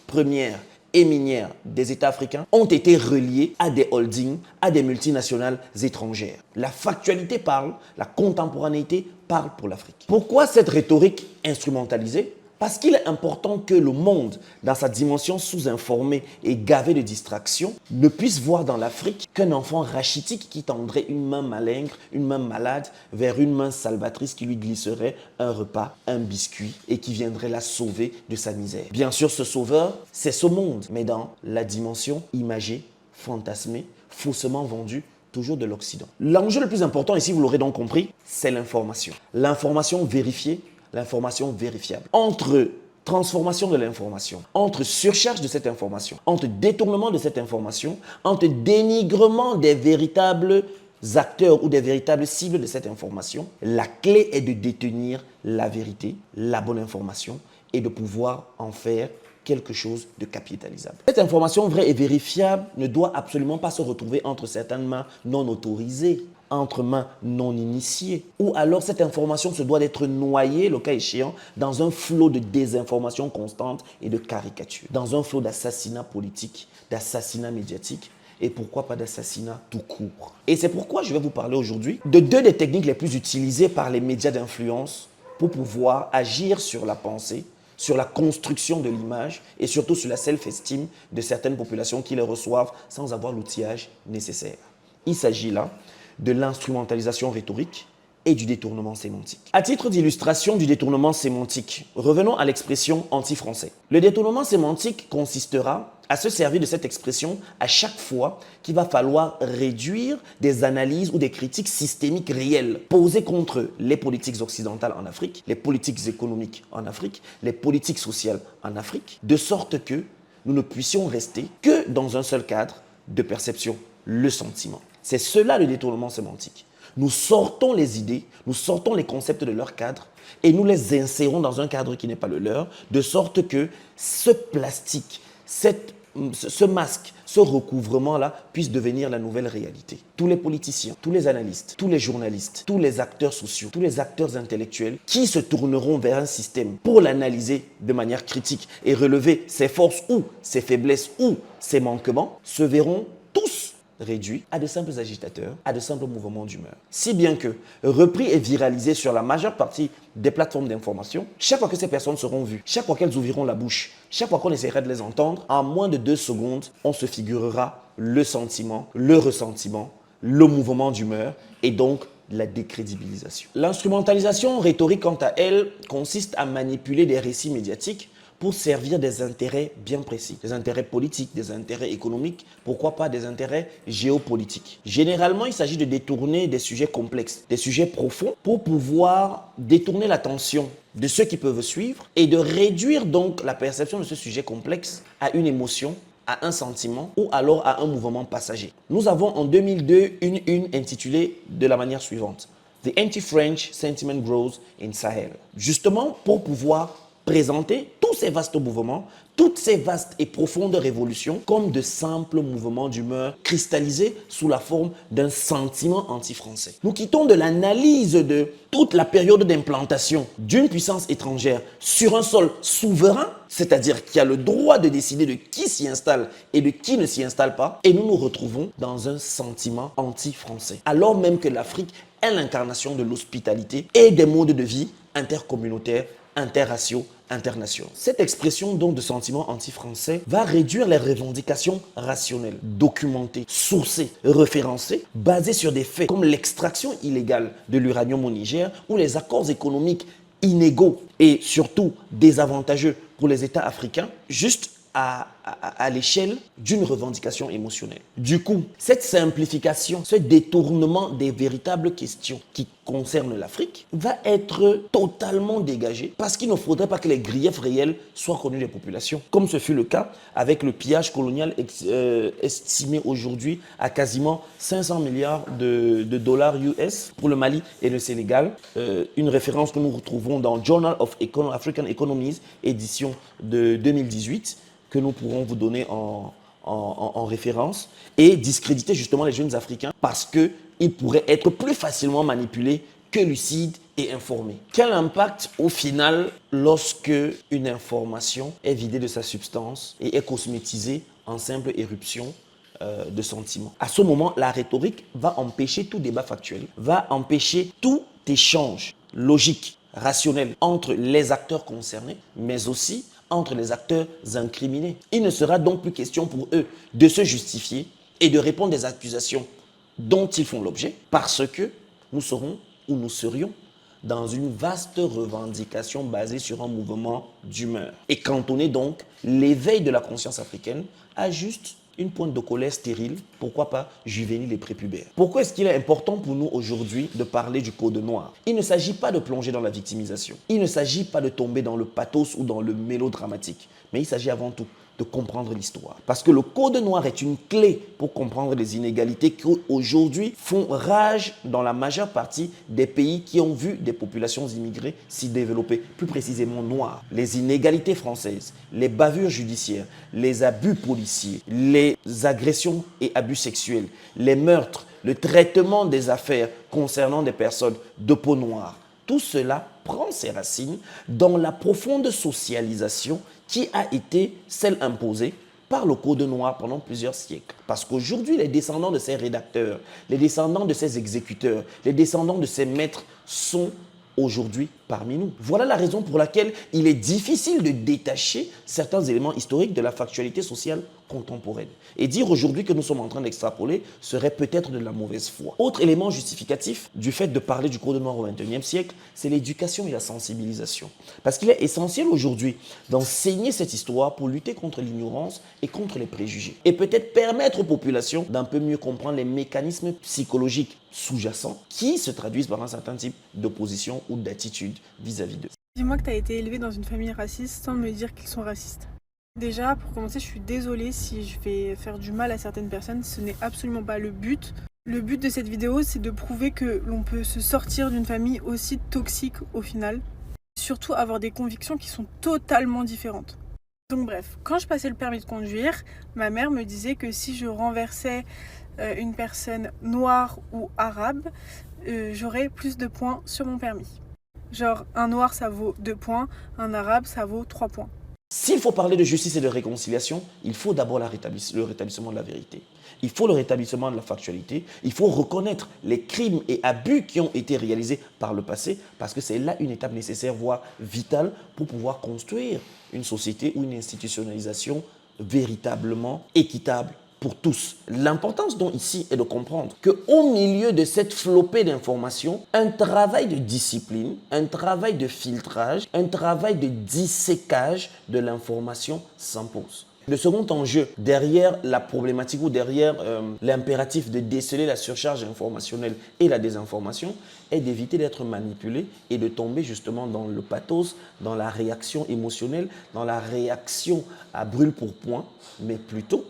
premières et minières des États africains ont été reliés à des holdings, à des multinationales étrangères? La factualité parle, la contemporanéité parle pour l'Afrique. Pourquoi cette rhétorique instrumentalisée? Parce qu'il est important que le monde, dans sa dimension sous-informée et gavée de distractions, ne puisse voir dans l'Afrique qu'un enfant rachitique qui tendrait une main malingre, une main malade, vers une main salvatrice qui lui glisserait un repas, un biscuit et qui viendrait la sauver de sa misère. Bien sûr, ce sauveur, c'est ce monde, mais dans la dimension imagée, fantasmée, faussement vendue, toujours de l'Occident. L'enjeu le plus important, ici vous l'aurez donc compris, c'est l'information. L'information vérifiée, l'information vérifiable. Entre transformation de l'information, entre surcharge de cette information, entre détournement de cette information, entre dénigrement des véritables acteurs ou des véritables cibles de cette information, la clé est de détenir la vérité, la bonne information et de pouvoir en faire quelque chose de capitalisable. Cette information vraie et vérifiable ne doit absolument pas se retrouver entre certaines mains non autorisées, entre mains non initiées, ou alors cette information se doit d'être noyée, le cas échéant, dans un flot de désinformation constante et de caricatures, dans un flot d'assassinats politiques, d'assassinats médiatiques, et pourquoi pas d'assassinat tout court. Et c'est pourquoi je vais vous parler aujourd'hui de deux des techniques les plus utilisées par les médias d'influence pour pouvoir agir sur la pensée, sur la construction de l'image et surtout sur la self-esteem de certaines populations qui les reçoivent sans avoir l'outillage nécessaire. Il s'agit là de l'instrumentalisation rhétorique et du détournement sémantique. À titre d'illustration du détournement sémantique, revenons à l'expression anti-français. Le détournement sémantique consistera à se servir de cette expression à chaque fois qu'il va falloir réduire des analyses ou des critiques systémiques réelles posées contre les politiques occidentales en Afrique, les politiques économiques en Afrique, les politiques sociales en Afrique, de sorte que nous ne puissions rester que dans un seul cadre de perception, le sentiment. C'est cela le détournement sémantique. Nous sortons les idées, nous sortons les concepts de leur cadre et nous les insérons dans un cadre qui n'est pas le leur, de sorte que ce plastique, ce masque, ce recouvrement-là puisse devenir la nouvelle réalité. Tous les politiciens, tous les analystes, tous les journalistes, tous les acteurs sociaux, tous les acteurs intellectuels qui se tourneront vers un système pour l'analyser de manière critique et relever ses forces ou ses faiblesses ou ses manquements, se verront tous réduits à de simples agitateurs, à de simples mouvements d'humeur. Si bien que, repris et viralisés sur la majeure partie des plateformes d'information, chaque fois que ces personnes seront vues, chaque fois qu'elles ouvriront la bouche, chaque fois qu'on essaiera de les entendre, en moins de 2 secondes, on se figurera le sentiment, le ressentiment, le mouvement d'humeur et donc la décrédibilisation. L'instrumentalisation rhétorique, quant à elle, consiste à manipuler des récits médiatiques pour servir des intérêts bien précis, des intérêts politiques, des intérêts économiques, pourquoi pas des intérêts géopolitiques. Généralement, il s'agit de détourner des sujets complexes, des sujets profonds, pour pouvoir détourner l'attention de ceux qui peuvent suivre et de réduire donc la perception de ce sujet complexe à une émotion, à un sentiment ou alors à un mouvement passager. Nous avons en 2002 une intitulée de la manière suivante: The Anti-French Sentiment Grows in Sahel. Justement pour pouvoir présenter tous ces vastes mouvements, toutes ces vastes et profondes révolutions comme de simples mouvements d'humeur cristallisés sous la forme d'un sentiment anti-français. Nous quittons de l'analyse de toute la période d'implantation d'une puissance étrangère sur un sol souverain, c'est-à-dire qui a le droit de décider de qui s'y installe et de qui ne s'y installe pas, et nous nous retrouvons dans un sentiment anti-français. Alors même que l'Afrique est l'incarnation de l'hospitalité et des modes de vie intercommunautaires, interraciaux, internationaux. Cette expression donc de sentiment anti-français va réduire les revendications rationnelles, documentées, sourcées, référencées, basées sur des faits comme l'extraction illégale de l'uranium au Niger ou les accords économiques inégaux et surtout désavantageux pour les États africains, juste à l'échelle d'une revendication émotionnelle. Du coup, cette simplification, ce détournement des véritables questions qui concernent l'Afrique va être totalement dégagé parce qu'il ne faudrait pas que les griefs réels soient connus des populations, comme ce fut le cas avec le pillage colonial estimé aujourd'hui à quasiment 500 milliards de dollars US pour le Mali et le Sénégal. Une référence que nous retrouvons dans Journal of African Economies, édition de 2018, que nous pourrons vous donner en référence, et discréditer justement les jeunes Africains parce qu'ils pourraient être plus facilement manipulés que lucides et informés. Quel impact au final lorsque une information est vidée de sa substance et est cosmétisée en simple éruption de sentiments? À ce moment, la rhétorique va empêcher tout débat factuel, va empêcher tout échange logique, rationnel entre les acteurs concernés, mais aussi entre les acteurs incriminés. Il ne sera donc plus question pour eux de se justifier et de répondre des accusations dont ils font l'objet, parce que nous serons ou nous serions dans une vaste revendication basée sur un mouvement d'humeur. Et cantonner donc l'éveil de la conscience africaine à juste une pointe de colère stérile, pourquoi pas juvénile et prépubère. Pourquoi est-ce qu'il est important pour nous aujourd'hui de parler du code noir? Il ne s'agit pas de plonger dans la victimisation. Il ne s'agit pas de tomber dans le pathos ou dans le mélodramatique. Mais il s'agit avant tout de comprendre l'histoire. Parce que le code noir est une clé pour comprendre les inégalités qui aujourd'hui font rage dans la majeure partie des pays qui ont vu des populations immigrées s'y développer, plus précisément noires. Les inégalités françaises, les bavures judiciaires, les abus policiers, les agressions et abus sexuels, les meurtres, le traitement des affaires concernant des personnes de peau noire. Tout cela prend ses racines dans la profonde socialisation qui a été celle imposée par le Code noir pendant plusieurs siècles. Parce qu'aujourd'hui, les descendants de ces rédacteurs, les descendants de ces exécuteurs, les descendants de ces maîtres sont aujourd'hui parmi nous. Voilà la raison pour laquelle il est difficile de détacher certains éléments historiques de la factualité sociale contemporaine. Et dire aujourd'hui que nous sommes en train d'extrapoler serait peut-être de la mauvaise foi. Autre élément justificatif du fait de parler du Code noir au XXIe siècle, c'est l'éducation et la sensibilisation. Parce qu'il est essentiel aujourd'hui d'enseigner cette histoire pour lutter contre l'ignorance et contre les préjugés. Et peut-être permettre aux populations d'un peu mieux comprendre les mécanismes psychologiques sous-jacents qui se traduisent par un certain type d'opposition ou d'attitude vis-à-vis d'eux. Dis-moi que tu as été élevé dans une famille raciste sans me dire qu'ils sont racistes. Déjà, pour commencer, je suis désolée si je vais faire du mal à certaines personnes. Ce n'est absolument pas le but. Le but de cette vidéo, c'est de prouver que l'on peut se sortir d'une famille aussi toxique au final. Surtout avoir des convictions qui sont totalement différentes. Donc bref, quand je passais le permis de conduire, ma mère me disait que si je renversais une personne noire ou arabe, j'aurais plus de points sur mon permis. Genre, un noir, ça vaut 2 points, un arabe, ça vaut 3 points. S'il faut parler de justice et de réconciliation, il faut d'abord le rétablissement de la vérité. Il faut le rétablissement de la factualité. Il faut reconnaître les crimes et abus qui ont été réalisés par le passé, parce que c'est là une étape nécessaire, voire vitale, pour pouvoir construire une société ou une institutionnalisation véritablement équitable pour tous. L'importance donc ici est de comprendre qu'au milieu de cette flopée d'informations, un travail de discipline, un travail de filtrage, un travail de disséquage de l'information s'impose. Le second enjeu derrière la problématique ou derrière l'impératif de déceler la surcharge informationnelle et la désinformation est d'éviter d'être manipulé et de tomber justement dans le pathos, dans la réaction émotionnelle, dans la réaction à brûle pour point, mais plutôt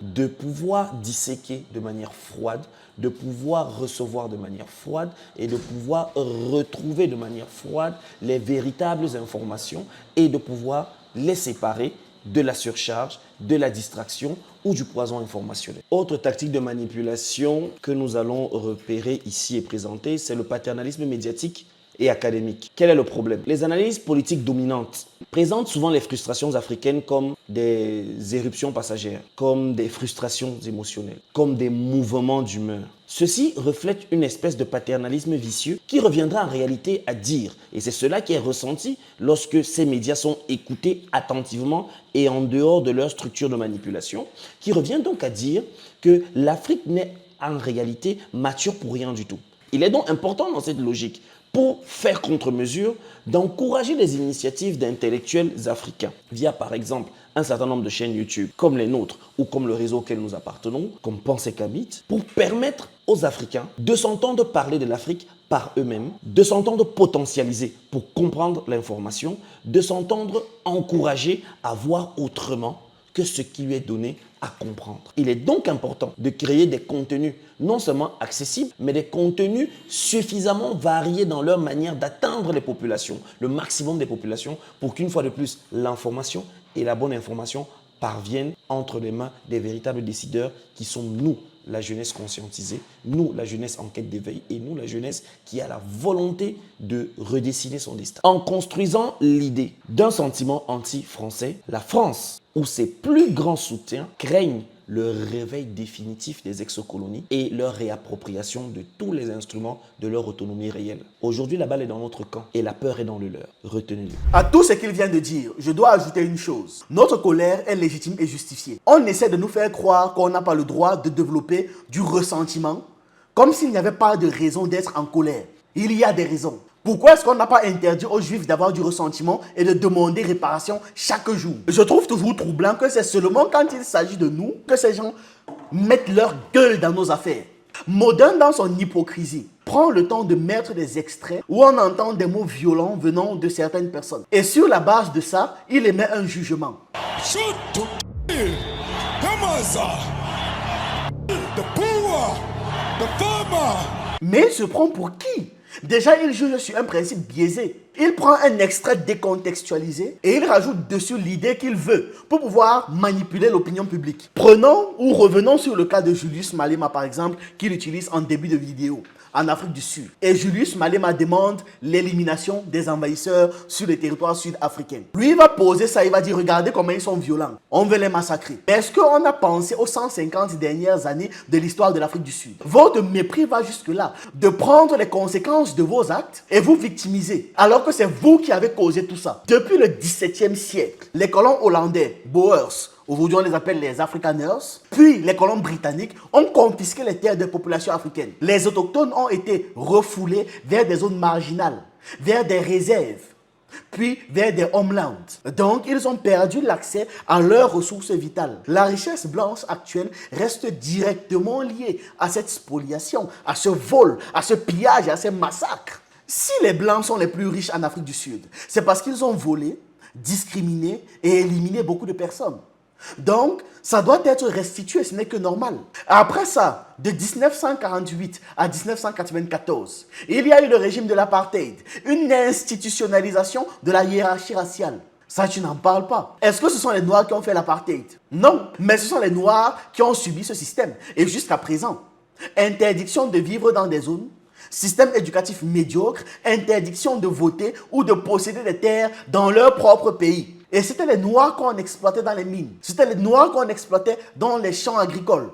de pouvoir disséquer de manière froide, de pouvoir recevoir de manière froide et de pouvoir retrouver de manière froide les véritables informations et de pouvoir les séparer de la surcharge, de la distraction ou du poison informationnel. Autre tactique de manipulation que nous allons repérer ici et présenter, c'est le paternalisme médiatique et académique. Quel est le problème? Les analyses politiques dominantes présentent souvent les frustrations africaines comme des éruptions passagères, comme des frustrations émotionnelles, comme des mouvements d'humeur. Ceci reflète une espèce de paternalisme vicieux qui reviendra en réalité à dire, et c'est cela qui est ressenti lorsque ces médias sont écoutés attentivement et en dehors de leur structure de manipulation, qui revient donc à dire que l'Afrique n'est en réalité mature pour rien du tout. Il est donc important dans cette logique, pour faire contre-mesure, d'encourager les initiatives d'intellectuels africains via par exemple un certain nombre de chaînes YouTube comme les nôtres ou comme le réseau auquel nous appartenons, comme Pensez Kabit, pour permettre aux Africains de s'entendre parler de l'Afrique par eux-mêmes, de s'entendre potentialiser pour comprendre l'information, de s'entendre encourager à voir autrement que ce qui lui est donné à comprendre. Il est donc important de créer des contenus non seulement accessibles, mais des contenus suffisamment variés dans leur manière d'atteindre les populations, le maximum des populations, pour qu'une fois de plus, l'information et la bonne information parviennent entre les mains des véritables décideurs qui sont nous, la jeunesse conscientisée, nous, la jeunesse en quête d'éveil et nous, la jeunesse qui a la volonté de redessiner son destin. En construisant l'idée d'un sentiment anti-français, la France, où ses plus grands soutiens craignent le réveil définitif des ex-colonies et leur réappropriation de tous les instruments de leur autonomie réelle. Aujourd'hui, la balle est dans notre camp et la peur est dans le leur. Retenez-le. À tout ce qu'il vient de dire, je dois ajouter une chose. Notre colère est légitime et justifiée. On essaie de nous faire croire qu'on n'a pas le droit de développer du ressentiment, comme s'il n'y avait pas de raison d'être en colère. Il y a des raisons. Pourquoi est-ce qu'on n'a pas interdit aux Juifs d'avoir du ressentiment et de demander réparation chaque jour? Je trouve toujours troublant que c'est seulement quand il s'agit de nous que ces gens mettent leur gueule dans nos affaires. Modern, dans son hypocrisie, prend le temps de mettre des extraits où on entend des mots violents venant de certaines personnes. Et sur la base de ça, il émet un jugement. Mais il se prend pour qui? Déjà, il juge sur un principe biaisé. Il prend un extrait décontextualisé et il rajoute dessus l'idée qu'il veut pour pouvoir manipuler l'opinion publique. Prenons ou revenons sur le cas de Julius Malema par exemple, qu'il utilise en début de vidéo en Afrique du Sud. Et Julius Malema demande l'élimination des envahisseurs sur le territoire sud-africain. Lui, il va poser ça, il va dire, regardez comment ils sont violents. On veut les massacrer. Est-ce qu'on a pensé aux 150 dernières années de l'histoire de l'Afrique du Sud? Votre mépris va jusque-là, de prendre les conséquences de vos actes et vous victimiser, alors que c'est vous qui avez causé tout ça. Depuis le XVIIe siècle, les colons hollandais, Boers, aujourd'hui on les appelle les Afrikaners, puis les colons britanniques ont confisqué les terres des populations africaines. Les autochtones ont été refoulés vers des zones marginales, vers des réserves, puis vers des homelands. Donc, ils ont perdu l'accès à leurs ressources vitales. La richesse blanche actuelle reste directement liée à cette spoliation, à ce vol, à ce pillage, à ces massacres. Si les Blancs sont les plus riches en Afrique du Sud, c'est parce qu'ils ont volé, discriminé et éliminé beaucoup de personnes. Donc, ça doit être restitué, ce n'est que normal. Après ça, de 1948 à 1994, il y a eu le régime de l'apartheid, une institutionnalisation de la hiérarchie raciale. Ça, tu n'en parles pas. Est-ce que ce sont les Noirs qui ont fait l'apartheid? Non, mais ce sont les Noirs qui ont subi ce système. Et jusqu'à présent, interdiction de vivre dans des zones, système éducatif médiocre, interdiction de voter ou de posséder des terres dans leur propre pays. Et c'était les Noirs qu'on exploitait dans les mines. C'était les Noirs qu'on exploitait dans les champs agricoles.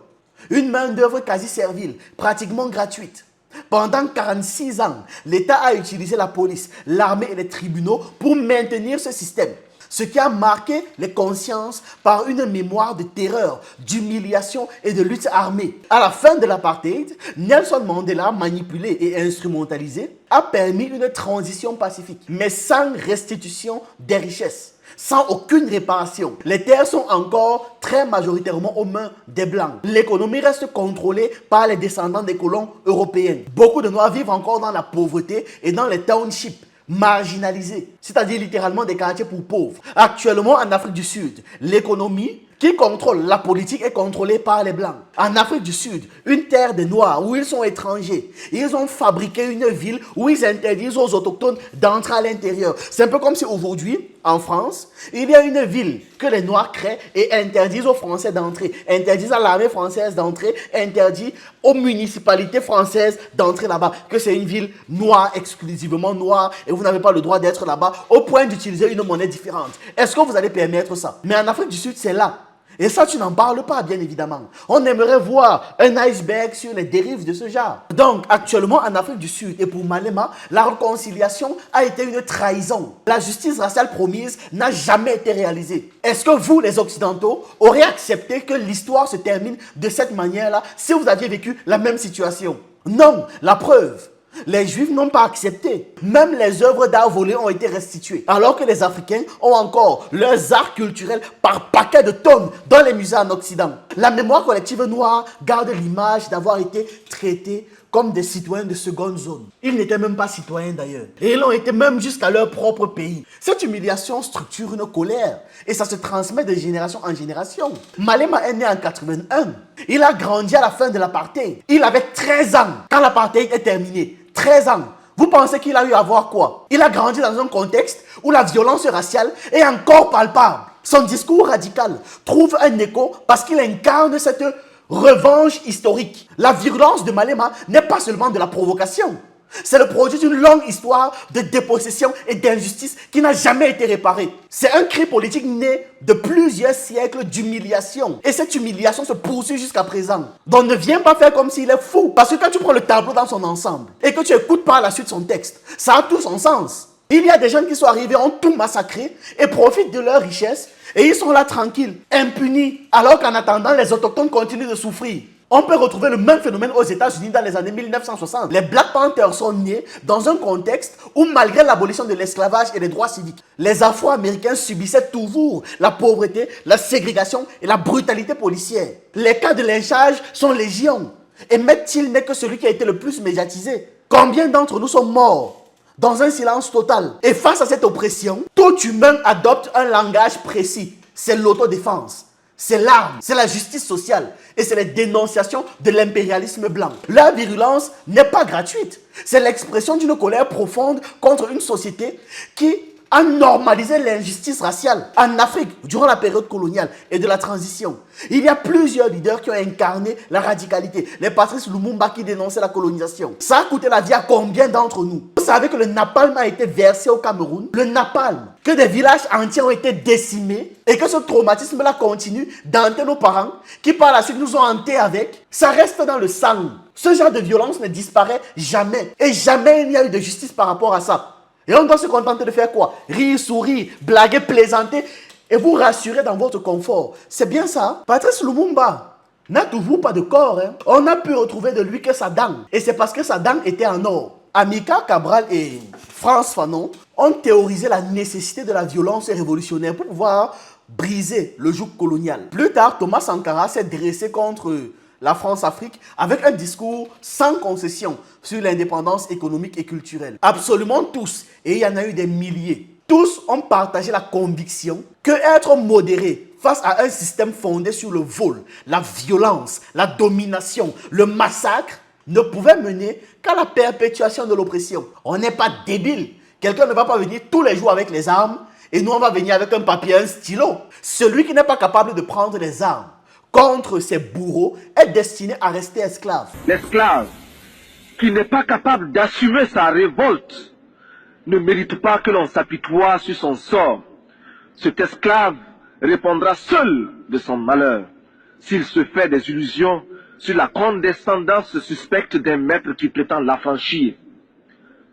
Une main-d'œuvre quasi servile, pratiquement gratuite. Pendant 46 ans, l'État a utilisé la police, l'armée et les tribunaux pour maintenir ce système. ce qui a marqué les consciences par une mémoire de terreur, d'humiliation et de lutte armée. À la fin de l'apartheid, Nelson Mandela, manipulé et instrumentalisé, a permis une transition pacifique, mais sans restitution des richesses, sans aucune réparation. Les terres sont encore très majoritairement aux mains des Blancs. L'économie reste contrôlée par les descendants des colons européens. Beaucoup de Noirs vivent encore dans la pauvreté et dans les townships marginalisés, c'est-à-dire littéralement des quartiers pour pauvres. Actuellement, en Afrique du Sud, l'économie qui contrôle la politique est contrôlée par les Blancs. En Afrique du Sud, une terre des Noirs où ils sont étrangers, ils ont fabriqué une ville où ils interdisent aux autochtones d'entrer à l'intérieur. C'est un peu comme si aujourd'hui, en France, il y a une ville que les Noirs créent et interdisent aux Français d'entrer, interdisent à l'armée française d'entrer, interdisent aux municipalités françaises d'entrer là-bas, que c'est une ville noire, exclusivement noire, et vous n'avez pas le droit d'être là-bas, au point d'utiliser une monnaie différente. Est-ce que vous allez permettre ça? Mais en Afrique du Sud, c'est là. Et ça, tu n'en parles pas, bien évidemment. On aimerait voir un iceberg sur les dérives de ce genre. Donc, actuellement, en Afrique du Sud, et pour Malema, la réconciliation a été une trahison. La justice raciale promise n'a jamais été réalisée. Est-ce que vous, les Occidentaux, auriez accepté que l'histoire se termine de cette manière-là si vous aviez vécu la même situation? Non, la preuve. Les Juifs n'ont pas accepté. Même les œuvres d'art volées ont été restituées. Alors que les Africains ont encore leurs arts culturels par paquet de tonnes dans les musées en Occident. La mémoire collective noire garde l'image d'avoir été traités comme des citoyens de seconde zone. Ils n'étaient même pas citoyens d'ailleurs. Et ils l'ont été même jusqu'à leur propre pays. Cette humiliation structure une colère et ça se transmet de génération en génération. Malema est né en 81. Il a grandi à la fin de l'apartheid. Il avait 13 ans quand l'apartheid est terminé. 13 ans. Vous pensez qu'il a eu à voir quoi? Il a grandi dans un contexte où la violence raciale est encore palpable. Son discours radical trouve un écho parce qu'il incarne cette revanche historique. La virulence de Malema n'est pas seulement de la provocation. C'est le produit d'une longue histoire de dépossession et d'injustice qui n'a jamais été réparée. C'est un cri politique né de plusieurs siècles d'humiliation. Et cette humiliation se poursuit jusqu'à présent. Donc ne viens pas faire comme s'il est fou. Parce que quand tu prends le tableau dans son ensemble et que tu écoutes par la suite son texte, ça a tout son sens. Il y a des gens qui sont arrivés, ont tout massacré et profitent de leur richesse et ils sont là tranquilles, impunis, alors qu'en attendant, les autochtones continuent de souffrir. On peut retrouver le même phénomène aux États-Unis dans les années 1960. Les Black Panthers sont nés dans un contexte où, malgré l'abolition de l'esclavage et des droits civiques, les Afro-Américains subissaient toujours la pauvreté, la ségrégation et la brutalité policière. Les cas de lynchage sont légion. Et Matt Till n'est que celui qui a été le plus médiatisé. Combien d'entre nous sont morts dans un silence total? Et face à cette oppression, tout humain adopte un langage précis. C'est l'autodéfense. C'est l'arme, c'est la justice sociale et c'est les dénonciations de l'impérialisme blanc. Leur virulence n'est pas gratuite. C'est l'expression d'une colère profonde contre une société qui a normalisé l'injustice raciale. En Afrique, durant la période coloniale et de la transition, il y a plusieurs leaders qui ont incarné la radicalité. Les Patrice Lumumba qui dénonçaient la colonisation. Ça a coûté la vie à combien d'entre nous? Vous savez que le napalm a été versé au Cameroun? Le napalm, que des villages entiers ont été décimés et que ce traumatisme-là continue d'hanter nos parents qui par la suite nous ont hantés avec. Ça reste dans le sang. Ce genre de violence ne disparaît jamais. Et jamais il n'y a eu de justice par rapport à ça. Et on doit se contenter de faire quoi? Rire, sourire, blaguer, plaisanter et vous rassurer dans votre confort. C'est bien ça, hein? Patrice Lumumba n'a toujours pas de corps. Hein? On n'a pu retrouver de lui que sa dent. Et c'est parce que sa dent était en or. Amilcar Cabral et Frantz Fanon ont théorisé la nécessité de la violence révolutionnaire pour pouvoir briser le joug colonial. Plus tard, Thomas Sankara s'est dressé contre la France-Afrique avec un discours sans concession sur l'indépendance économique et culturelle. Absolument tous, et il y en a eu des milliers, tous ont partagé la conviction que être modéré face à un système fondé sur le vol, la violence, la domination, le massacre ne pouvait mener qu'à la perpétuation de l'oppression. On n'est pas débile. Quelqu'un ne va pas venir tous les jours avec les armes et nous on va venir avec un papier, un stylo. Celui qui n'est pas capable de prendre les armes contre ses bourreaux est destiné à rester esclave. L'esclave qui n'est pas capable d'assumer sa révolte ne mérite pas que l'on s'apitoie sur son sort. Cet esclave répondra seul de son malheur s'il se fait des illusions sur la condescendance suspecte d'un maître qui prétend l'affranchir.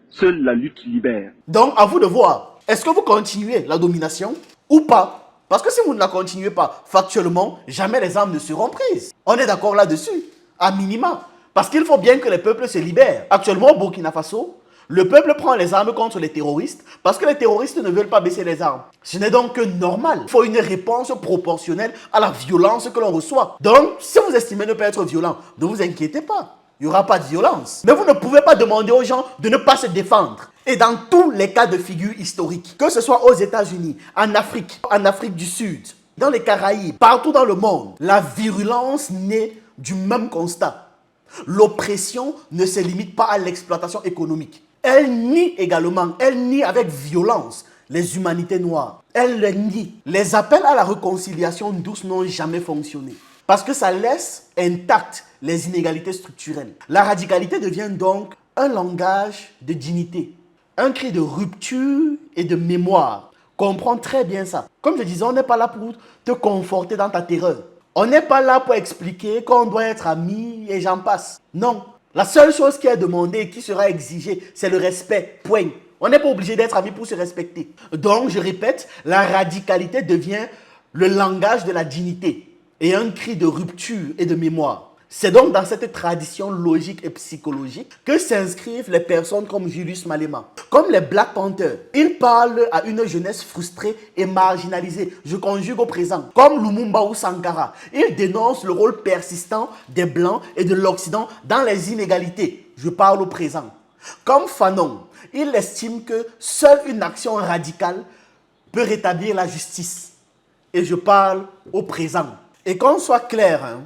Seule la lutte libère. Donc, à vous de voir. Est-ce que vous continuez la domination Ou pas. Parce que si vous ne la continuez pas, factuellement, jamais les armes ne seront prises. On est d'accord là-dessus, à minima. Parce qu'il faut bien que les peuples se libèrent. Actuellement, au Burkina Faso, le peuple prend les armes contre les terroristes parce que les terroristes ne veulent pas baisser les armes. Ce n'est donc que normal. Il faut une réponse proportionnelle à la violence que l'on reçoit. Donc, si vous estimez ne pas être violent, ne vous inquiétez pas. Il n'y aura pas de violence. Mais vous ne pouvez pas demander aux gens de ne pas se défendre. Et dans tous les cas de figure historiques, que ce soit aux États-Unis, en Afrique du Sud, dans les Caraïbes, partout dans le monde, la virulence naît du même constat. L'oppression ne se limite pas à l'exploitation économique. Elle nie également, elle nie avec violence les humanités noires. Elle les nie. Les appels à la réconciliation douce n'ont jamais fonctionné. Parce que ça laisse intactes les inégalités structurelles. La radicalité devient donc un langage de dignité, un cri de rupture et de mémoire. Comprends très bien ça. Comme je disais, on n'est pas là pour te conforter dans ta terreur. On n'est pas là pour expliquer qu'on doit être amis et j'en passe. Non. La seule chose qui est demandée et qui sera exigée, c'est le respect. Point. On n'est pas obligé d'être amis pour se respecter. Donc, je répète, la radicalité devient le langage de la dignité et un cri de rupture et de mémoire. C'est donc dans cette tradition logique et psychologique que s'inscrivent les personnes comme Julius Malema, comme les Black Panthers. Ils parlent à une jeunesse frustrée et marginalisée, je conjugue au présent, comme Lumumba ou Sankara. Ils dénoncent le rôle persistant des Blancs et de l'Occident dans les inégalités, je parle au présent. Comme Fanon, il estime que seule une action radicale peut rétablir la justice, et je parle au présent. Et qu'on soit clair,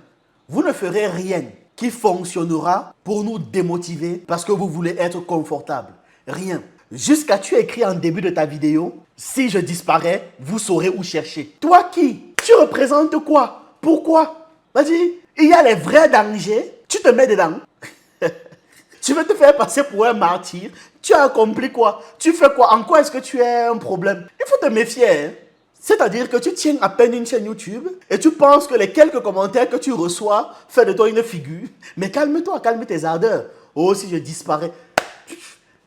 vous ne ferez rien qui fonctionnera pour nous démotiver parce que vous voulez être confortable. Rien. Jusqu'à tu écris en début de ta vidéo, si je disparais, vous saurez où chercher. Toi qui? Tu représentes quoi? Pourquoi? Vas-y, il y a les vrais dangers, tu te mets dedans. Tu veux te faire passer pour un martyr. Tu as accompli quoi? Tu fais quoi? En quoi est-ce que tu es un problème? Il faut te méfier. C'est-à-dire que tu tiens à peine une chaîne YouTube et tu penses que les quelques commentaires que tu reçois font de toi une figure. Mais calme-toi, calme tes ardeurs. Oh, si je disparais,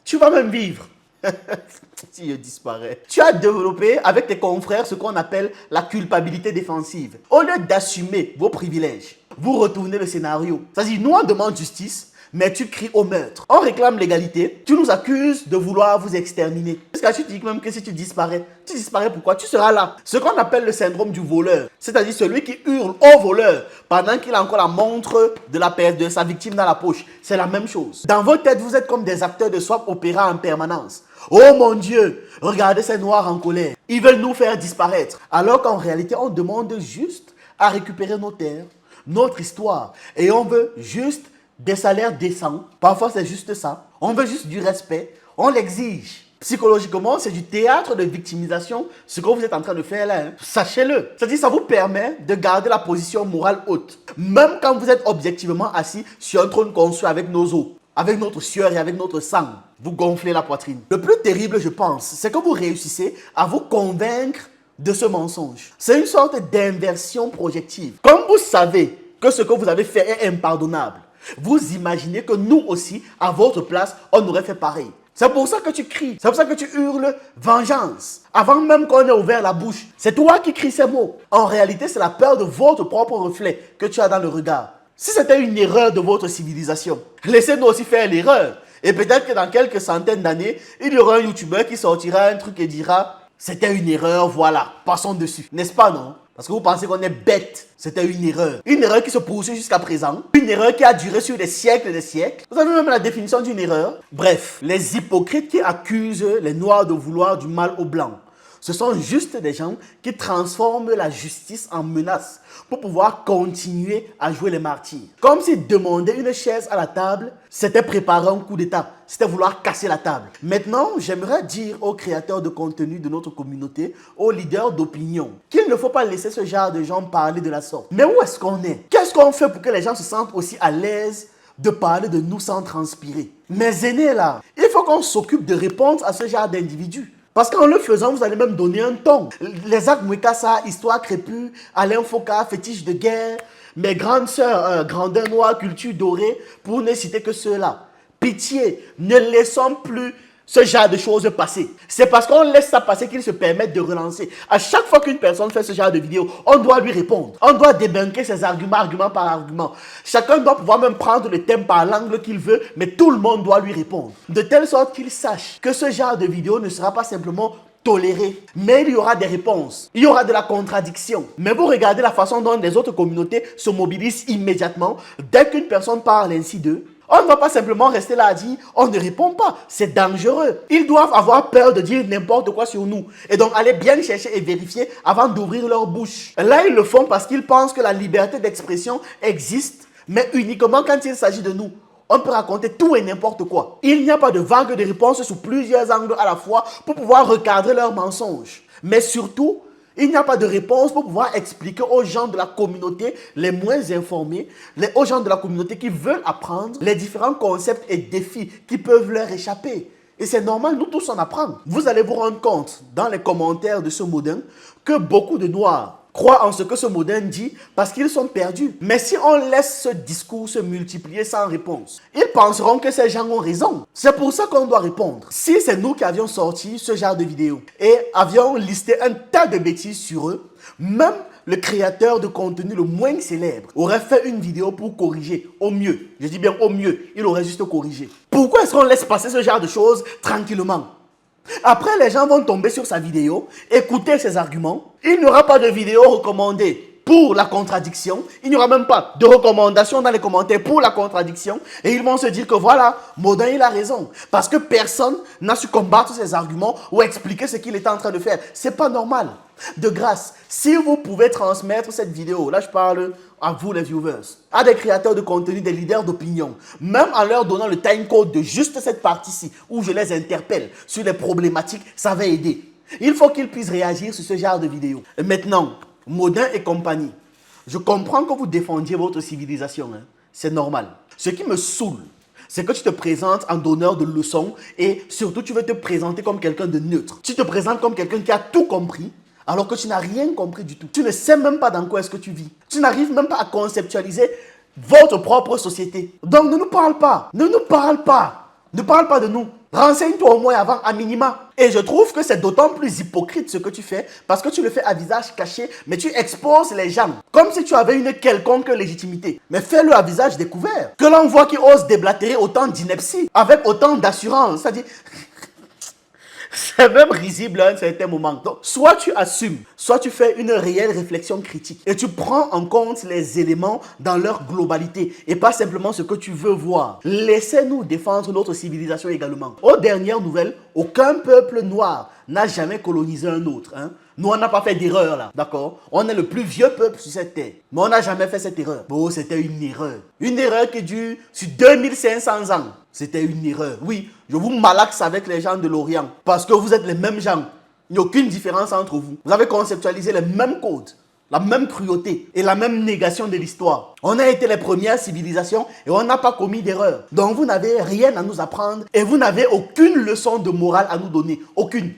tu vas même vivre. Si je disparais. Tu as développé avec tes confrères ce qu'on appelle la culpabilité défensive. Au lieu d'assumer vos privilèges, vous retournez le scénario. C'est-à-dire, nous on demande justice, mais tu cries au meurtre. On réclame l'égalité, tu nous accuses de vouloir vous exterminer. Parce que tu dis même que si tu disparais pourquoi? Tu seras là. Ce qu'on appelle le syndrome du voleur, c'est-à-dire celui qui hurle au voleur pendant qu'il a encore la montre de sa victime dans la poche. C'est la même chose. Dans votre tête, vous êtes comme des acteurs de soap opéra en permanence. Oh mon Dieu, regardez ces noirs en colère. Ils veulent nous faire disparaître. Alors qu'en réalité, on demande juste à récupérer nos terres, notre histoire. Et on veut juste des salaires décents. Parfois, c'est juste ça. On veut juste du respect. On l'exige. Psychologiquement, c'est du théâtre de victimisation, ce que vous êtes en train de faire là. Sachez-le. C'est-à-dire, ça vous permet de garder la position morale haute. Même quand vous êtes objectivement assis sur un trône construit avec nos os, avec notre sueur et avec notre sang. Vous gonflez la poitrine. Le plus terrible, je pense, c'est que vous réussissez à vous convaincre de ce mensonge. C'est une sorte d'inversion projective. Comme vous savez que ce que vous avez fait est impardonnable, vous imaginez que nous aussi, à votre place, on aurait fait pareil. C'est pour ça que tu cries. C'est pour ça que tu hurles vengeance. Avant même qu'on ait ouvert la bouche. C'est toi qui cries ces mots. En réalité, c'est la peur de votre propre reflet que tu as dans le regard. Si c'était une erreur de votre civilisation, laissez-nous aussi faire l'erreur. Et peut-être que dans quelques centaines d'années, il y aura un youtubeur qui sortira un truc et dira « C'était une erreur, voilà, passons dessus. » N'est-ce pas, non? Parce que vous pensez qu'on est bête. C'était une erreur. Une erreur qui se poursuit jusqu'à présent. Une erreur qui a duré sur des siècles et des siècles. Vous avez même la définition d'une erreur. Bref, les hypocrites qui accusent les noirs de vouloir du mal aux blancs, ce sont juste des gens qui transforment la justice en menace pour pouvoir continuer à jouer les martyrs. Comme si demander une chaise à la table, c'était préparer un coup d'état. C'était vouloir casser la table. Maintenant, j'aimerais dire aux créateurs de contenu de notre communauté, aux leaders d'opinion, qu'il ne faut pas laisser ce genre de gens parler de la sorte. Mais où est-ce qu'on est? Qu'est-ce qu'on fait pour que les gens se sentent aussi à l'aise de parler de nous sans transpirer? Mes aînés là, il faut qu'on s'occupe de répondre à ce genre d'individus. Parce qu'en le faisant, vous allez même donner un ton. Les Zach Mwekassa, Histoire crépue, Alain Foka, Fétiche de guerre, mes grandes sœurs, Grandeur noire, Culture dorée, pour ne citer que ceux-là. Pitié, ne laissons plus ce genre de choses passer. C'est parce qu'on laisse ça passer qu'ils se permettent de relancer. À chaque fois qu'une personne fait ce genre de vidéo, on doit lui répondre. On doit débunker ses arguments, argument par argument. Chacun doit pouvoir même prendre le thème par l'angle qu'il veut, mais tout le monde doit lui répondre. De telle sorte qu'il sache que ce genre de vidéo ne sera pas simplement toléré, mais il y aura des réponses, il y aura de la contradiction. Mais vous regardez la façon dont les autres communautés se mobilisent immédiatement dès qu'une personne parle ainsi d'eux. On ne va pas simplement rester là à dire on ne répond pas, c'est dangereux. Ils doivent avoir peur de dire n'importe quoi sur nous et donc aller bien chercher et vérifier avant d'ouvrir leur bouche. Là, ils le font parce qu'ils pensent que la liberté d'expression existe, mais uniquement quand il s'agit de nous. On peut raconter tout et n'importe quoi. Il n'y a pas de vague de réponse sous plusieurs angles à la fois pour pouvoir recadrer leurs mensonges. Mais surtout, il n'y a pas de réponse pour pouvoir expliquer aux gens de la communauté les moins informés, aux gens de la communauté qui veulent apprendre les différents concepts et défis qui peuvent leur échapper. Et c'est normal, nous tous en apprendre. Vous allez vous rendre compte dans les commentaires de ce modem que beaucoup de Noirs croient en ce que ce modem dit parce qu'ils sont perdus. Mais si on laisse ce discours se multiplier sans réponse, ils penseront que ces gens ont raison. C'est pour ça qu'on doit répondre. Si c'est nous qui avions sorti ce genre de vidéo et avions listé un tas de bêtises sur eux, même le créateur de contenu le moins célèbre aurait fait une vidéo pour corriger au mieux. Je dis bien au mieux, il aurait juste corrigé. Pourquoi est-ce qu'on laisse passer ce genre de choses tranquillement? Après, les gens vont tomber sur sa vidéo, écouter ses arguments. Il n'y aura pas de vidéo recommandée pour la contradiction. Il n'y aura même pas de recommandation dans les commentaires pour la contradiction. Et ils vont se dire que voilà, Modin, il a raison. Parce que personne n'a su combattre ses arguments ou expliquer ce qu'il était en train de faire. C'est pas normal. De grâce, si vous pouvez transmettre cette vidéo, là je parle à vous les viewers, à des créateurs de contenu, des leaders d'opinion, même en leur donnant le timecode de juste cette partie-ci, où je les interpelle sur les problématiques, ça va aider. Il faut qu'ils puissent réagir sur ce genre de vidéo. Et maintenant, Modin et compagnie, je comprends que vous défendiez votre civilisation, hein. C'est normal. Ce qui me saoule, c'est que tu te présentes en donneur de leçons et surtout tu veux te présenter comme quelqu'un de neutre. Tu te présentes comme quelqu'un qui a tout compris, alors que tu n'as rien compris du tout. Tu ne sais même pas dans quoi est-ce que tu vis. Tu n'arrives même pas à conceptualiser votre propre société. Donc ne nous parle pas. Ne nous parle pas. Ne parle pas de nous. Renseigne-toi au moins avant, à minima. Et je trouve que c'est d'autant plus hypocrite ce que tu fais parce que tu le fais à visage caché, mais tu exposes les gens comme si tu avais une quelconque légitimité. Mais fais-le à visage découvert. Que l'on voit qui ose déblatérer autant d'ineptie, avec autant d'assurance. C'est-à-dire... C'est même risible à un certain moment. Donc, soit tu assumes, soit tu fais une réelle réflexion critique et tu prends en compte les éléments dans leur globalité et pas simplement ce que tu veux voir. Laissez-nous défendre notre civilisation également. Aux dernières nouvelles, aucun peuple noir n'a jamais colonisé un autre. Hein? Nous, on n'a pas fait d'erreur là, d'accord? On est le plus vieux peuple sur cette terre. Mais on n'a jamais fait cette erreur. Bon, c'était une erreur. Une erreur qui dure sur 2500 ans. C'était une erreur. Oui, je vous malaxe avec les gens de l'Orient. Parce que vous êtes les mêmes gens. Il n'y a aucune différence entre vous. Vous avez conceptualisé les mêmes codes, la même cruauté et la même négation de l'histoire. On a été les premières civilisations et on n'a pas commis d'erreur. Donc vous n'avez rien à nous apprendre et vous n'avez aucune leçon de morale à nous donner. Aucune.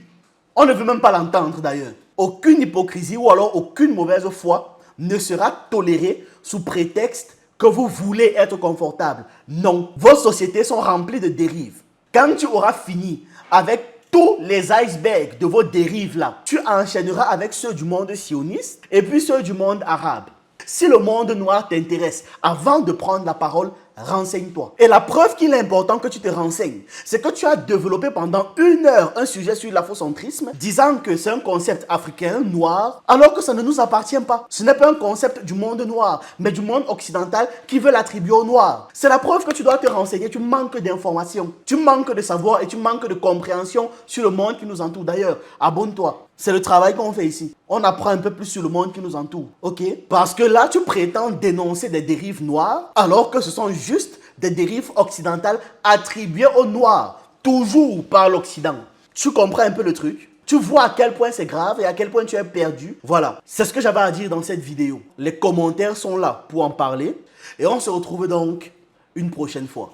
On ne veut même pas l'entendre d'ailleurs. Aucune hypocrisie ou alors aucune mauvaise foi ne sera tolérée sous prétexte que vous voulez être confortable. Non, vos sociétés sont remplies de dérives. Quand tu auras fini avec tous les icebergs de vos dérives là, tu enchaîneras avec ceux du monde sioniste et puis ceux du monde arabe. Si le monde noir t'intéresse, avant de prendre la parole, renseigne-toi. Et la preuve qu'il est important que tu te renseignes, c'est que tu as développé pendant 1 heure un sujet sur l'afrocentrisme, disant que c'est un concept africain, noir, alors que ça ne nous appartient pas. Ce n'est pas un concept du monde noir, mais du monde occidental qui veut l'attribuer au noir. C'est la preuve que tu dois te renseigner, tu manques d'informations, tu manques de savoir et tu manques de compréhension sur le monde qui nous entoure. D'ailleurs, abonne-toi. C'est le travail qu'on fait ici. On apprend un peu plus sur le monde qui nous entoure. Ok? Parce que là, tu prétends dénoncer des dérives noires, alors que ce sont juste des dérives occidentales attribuées aux noirs, toujours par l'Occident. Tu comprends un peu le truc? Tu vois à quel point c'est grave et à quel point tu es perdu. Voilà, c'est ce que j'avais à dire dans cette vidéo. Les commentaires sont là pour en parler. Et on se retrouve donc une prochaine fois.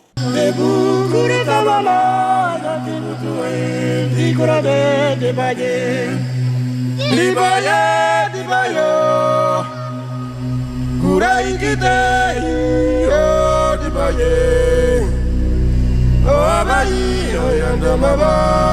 Oh, de me battre.